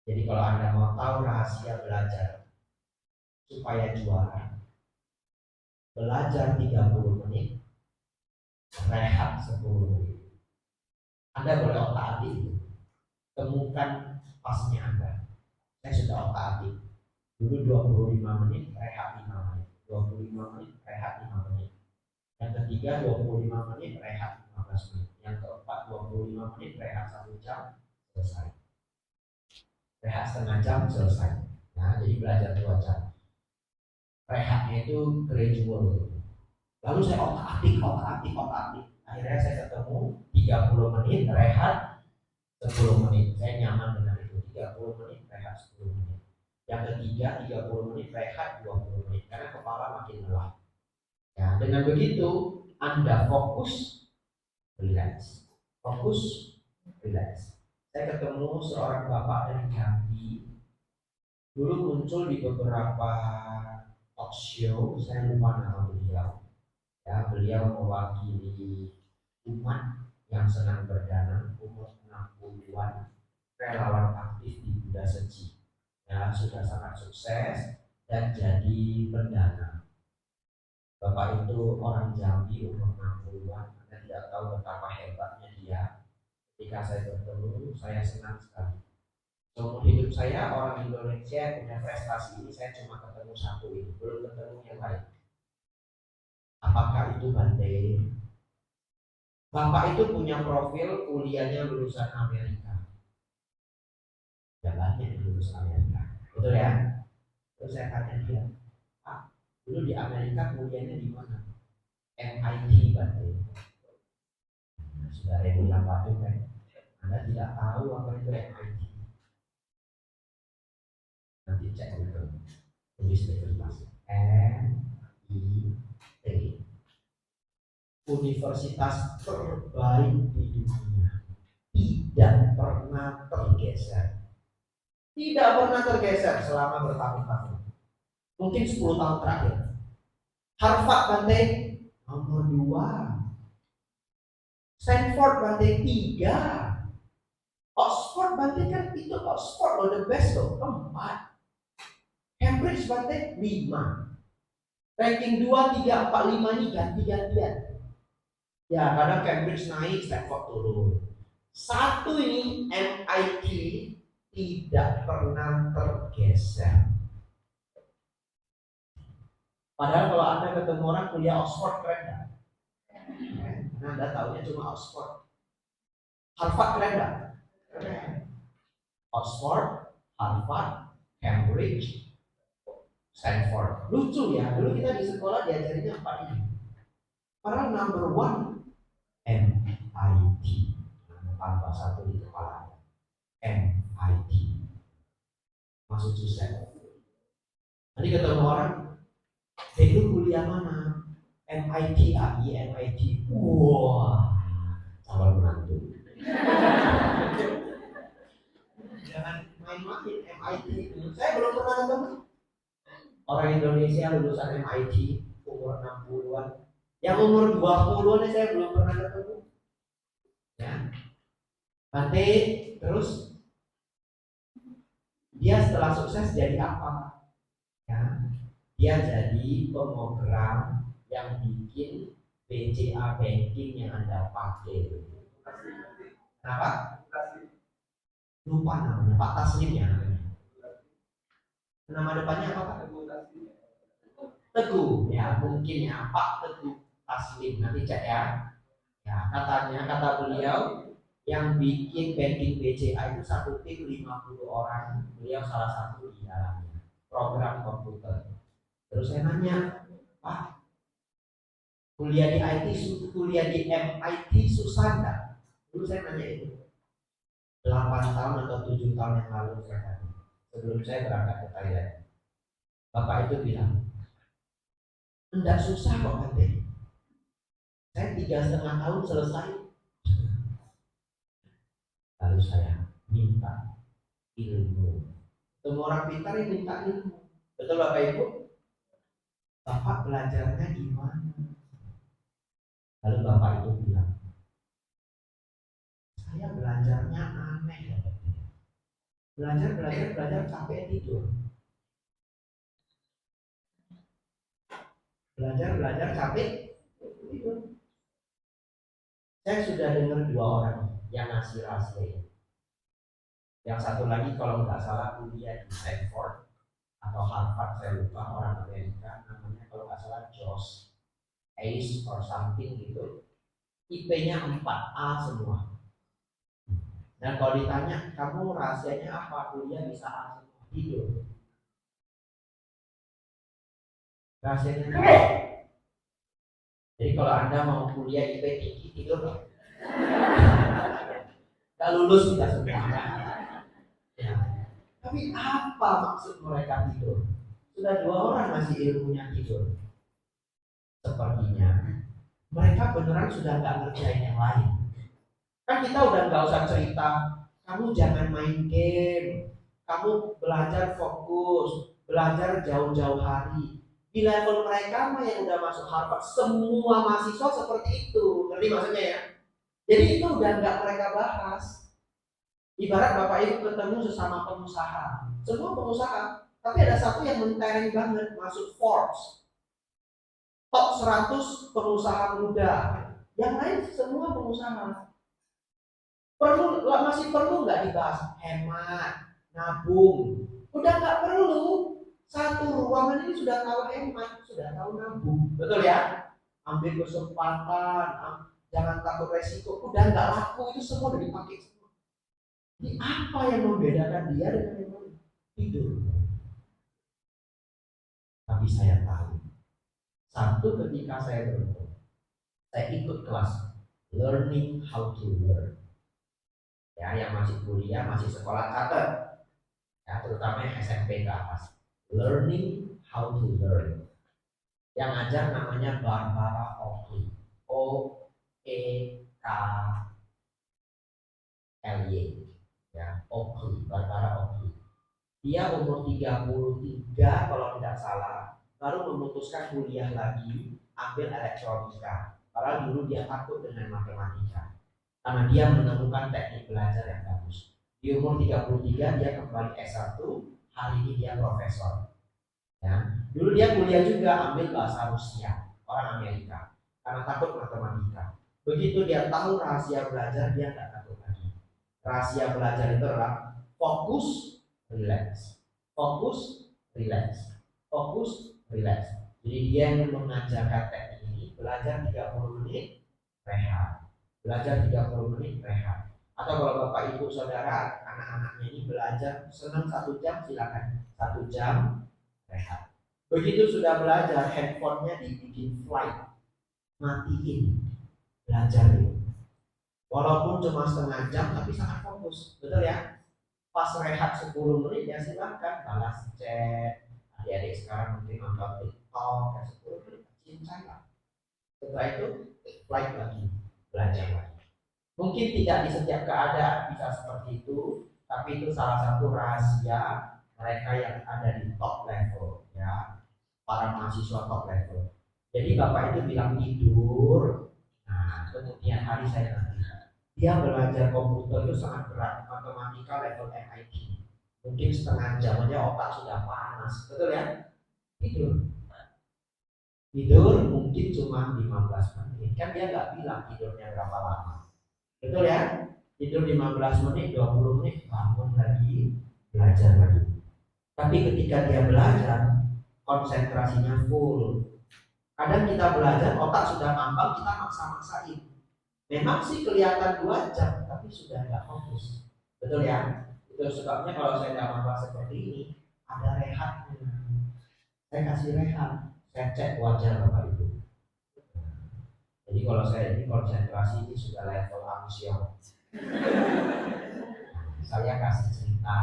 Jadi kalau Anda mau tahu rahasia belajar supaya juara, belajar 30 menit, rehat 10 menit. Anda boleh otak-atik, temukan pasnya Anda. Saya sudah otak-atik. Dulu 25 menit, rehat 5 menit. 25 menit, rehat 5 menit. Yang ketiga 25 menit, rehat 15 menit. Yang keempat 25 menit, rehat 1 jam, selesai. Rehat setengah jam, selesai. Nah, jadi belajar 2 jam. Rehatnya itu gradual. Lalu saya otak-atik. Akhirnya saya ketemu 30 menit, rehat 10 menit. Saya nyaman dengan itu. 30 menit, rehat 10 menit. Yang ketiga 30 menit, rehat 20 menit. Karena kepala makin lelah. Ya, dengan begitu Anda fokus, relax. Fokus, relax. Saya ketemu seorang bapak dari Jambi. Dulu muncul di beberapa talk show, saya lupa nama beliau. Ya, beliau mewakili umat yang senang berdana, umur 60-an, relawan aktif di Buddha Seji. Ya, sudah sangat sukses dan jadi pendana. Bapak itu orang Jambi, umur 60-an. Anda tidak tahu betapa hebatnya dia. Ketika saya bertemu, saya senang sekali. Seumur hidup saya, orang Indonesia yang punya prestasi ini, saya cuma ketemu satu ini, belum ketemu yang lain. Apakah itu Bante? Bapak itu punya profil kuliahnya lulusan Amerika. Ya banyak lulusan Amerika, betul ya? Terus saya tanya dia, Pak, dulu di Amerika kuliahnya di mana? MIT Bante. Nah, sudah ada yang bilang waduh kan, Anda tidak tahu apa itu MIT. Nanti cek itu, tulis di kertas. MIT, universitas terbaik di dunia, tidak pernah tergeser. Tidak pernah tergeser selama bertahun-tahun. Mungkin 10 tahun terakhir. Harvard Bante nomor 2, Stanford Bante 3, Oxford Bante kan itu Oxford loh, the best loh, 4, Cambridge Bante 5. Ranking 2, 3, 4, 5 ini ganti-gantian. Ya kadang Cambridge naik, Stanford turun. Satu ini MIT tidak pernah tergeser. Padahal kalau Anda ketemu orang kuliah Oxford, keren gak? Karena Anda tahunya cuma Oxford. Harvard keren gak? Keren. Oxford, Harvard, Cambridge, Stanford. Lucu ya, dulu kita di sekolah diajarinnya 4 ini. Padahal number 1 MIT. Tambah 1 di kepala. MIT. Massachusetts. Nanti ketemu orang, itu kuliah mana? MIT, AI, MIT. Wah, calon menantu. Jangan main-main MIT. Saya belum pernah ketemu orang Indonesia lulusan MIT umur 60-an. Yang umur 20-an saya belum pernah ketemu. Ya. Nanti terus dia setelah sukses jadi apa? Ya. Dia jadi pemogram yang bikin BCA banking yang Anda pakai. Kenapa? Lupa namanya, Pak Taslim ya namanya. Nama depannya apa Pak? Teguh, ya mungkin ya Pak Teguh Taslim, nanti cek ya. Ya katanya, kata beliau yang bikin banking BCA itu satu tim 50 orang, beliau salah satu di dalamnya, program komputer. Terus saya nanya, Pak, kuliah di kuliah di MIT susah nggak? Dulu saya nanya itu 8 tahun atau 7 tahun yang lalu saya tanya, sebelum saya berangkat ke Thailand. Bapak itu bilang, enggak susah kok Bante. Saya 3,5 tahun selesai. Lalu saya minta ilmu. Semua orang pintar yang minta ilmu. Betul Bapak Ibu? Bapak belajarnya gimana? Lalu Bapak itu bilang, saya belajarnya aneh ya Bapak. Belajar sampai tidur. Belajar sampai tidur. Saya sudah dengar 2 orang yang ngasih rahasia. Yang satu lagi kalau nggak salah kuliah di Stanford atau Harvard, saya lupa, orang Amerika, namanya kalau nggak salah Josh Ace or something gitu. IP-nya 4A semua. Dan kalau ditanya, kamu rahasianya apa? Kuliah bisa A semua, tidur. Rahasianya apa? Jadi kalau Anda mau kuliah IP tinggi, tidur loh. Gak lulus kita semua. Ya. Tapi apa maksud mereka tidur? Sudah 2 orang masih ilmunya tidur. Sepertinya mereka beneran sudah gak ngerjain yang lain. Kan kita udah gak usah cerita, kamu jangan main game, kamu belajar fokus, belajar jauh-jauh hari. Di level mereka mah yang udah masuk Harvard, semua mahasiswa seperti itu. Ngerti maksudnya ya? Jadi itu udah nggak mereka bahas. Ibarat Bapak Ibu ketemu sesama pengusaha, semua pengusaha, tapi ada satu yang mentereng banget, masuk Forbes, top 100 pengusaha muda. Yang lain semua pengusaha. Masih perlu nggak dibahas hemat, nabung? Udah nggak perlu. Satu ruangan ini sudah tahu hemat, sudah tahu nabung, betul ya? Ambil kesempatan, jangan takut resiko. Udah nggak laku, itu semua udah dipakai semua. Ini apa yang membedakan dia dengan yang lain? Tidur. Tapi saya tahu, satu ketika saya beruntung, saya ikut kelas learning how to learn. Ya, yang masih kuliah, masih sekolah catat, ya, terutama yang SMP ke atas. Learning how to learn. Yang ajar namanya Barbara Oakley. Oekley. Ya, Oakley, Barbara Oakley. Dia umur 33 kalau tidak salah, baru memutuskan kuliah lagi, ambil elektronika. Padahal dulu dia takut dengan matematika. Karena dia menemukan teknik belajar yang bagus. Di umur 33 dia kembali S1, hari ini dia profesor. Ya. Dulu dia kuliah juga ambil bahasa Rusia, orang Amerika, karena takut matematika. Begitu dia tahu rahasia belajar, dia nggak takut lagi. Rahasia belajar itu adalah fokus, relax, fokus, relax, fokus, relax. Jadi dia yang mengajarkan teknik ini, belajar 30 menit, rehat. Belajar 30 menit, rehat. Atau kalau Bapak Ibu Saudara, anak-anaknya ini belajar senang 1 jam, silakan 1 jam, rehat. Begitu sudah belajar, handphonenya dibikin flight, matiin, belajar itu. Walaupun cuma setengah jam, tapi sangat fokus, betul ya? Pas rehat 10 menit ya silakan balas chat. Adik-adik sekarang mungkin nonton TikTok ya 10 menit cinta. Setelah itu flight lagi, belajar lagi. Mungkin tidak di setiap keadaan bisa seperti itu, tapi itu salah satu rahasia mereka yang ada di top level ya, para mahasiswa top level. Jadi Bapak itu bilang tidur, nah kemudian hari saya nanti dia belajar komputer itu sangat berat, matematika level MIT. Mungkin setengah jam aja otak sudah panas, betul ya? Tidur. Tidur mungkin cuma 15 menit, kan dia nggak bilang tidurnya berapa lama. Betul ya? Tidur 15 menit, 20 menit, bangun lagi, belajar lagi. Tapi ketika dia belajar, konsentrasinya full. Kadang kita belajar, otak sudah ngambang, kita maksa-maksain. Memang sih kelihatan 2 jam, tapi sudah nggak fokus. Betul ya? Itu sebabnya kalau saya dalam kelas seperti ini, ada rehatnya. Saya kasih rehat, saya cek wajah Bapak Ibu. Jadi kalau saya ini konsentrasi ini sudah level amsyong. Saya kasih cerita,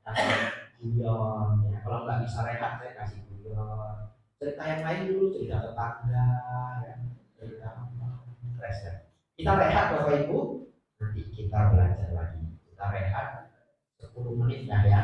kasih guyon. Ya. Kalau nggak bisa rehat, saya kasih guyon. Cerita yang lain dulu, cerita tetangga, ya. Cerita apa? Kita rehat Bapak Ibu, nanti kita belajar lagi. Kita rehat 10 menit dah ya.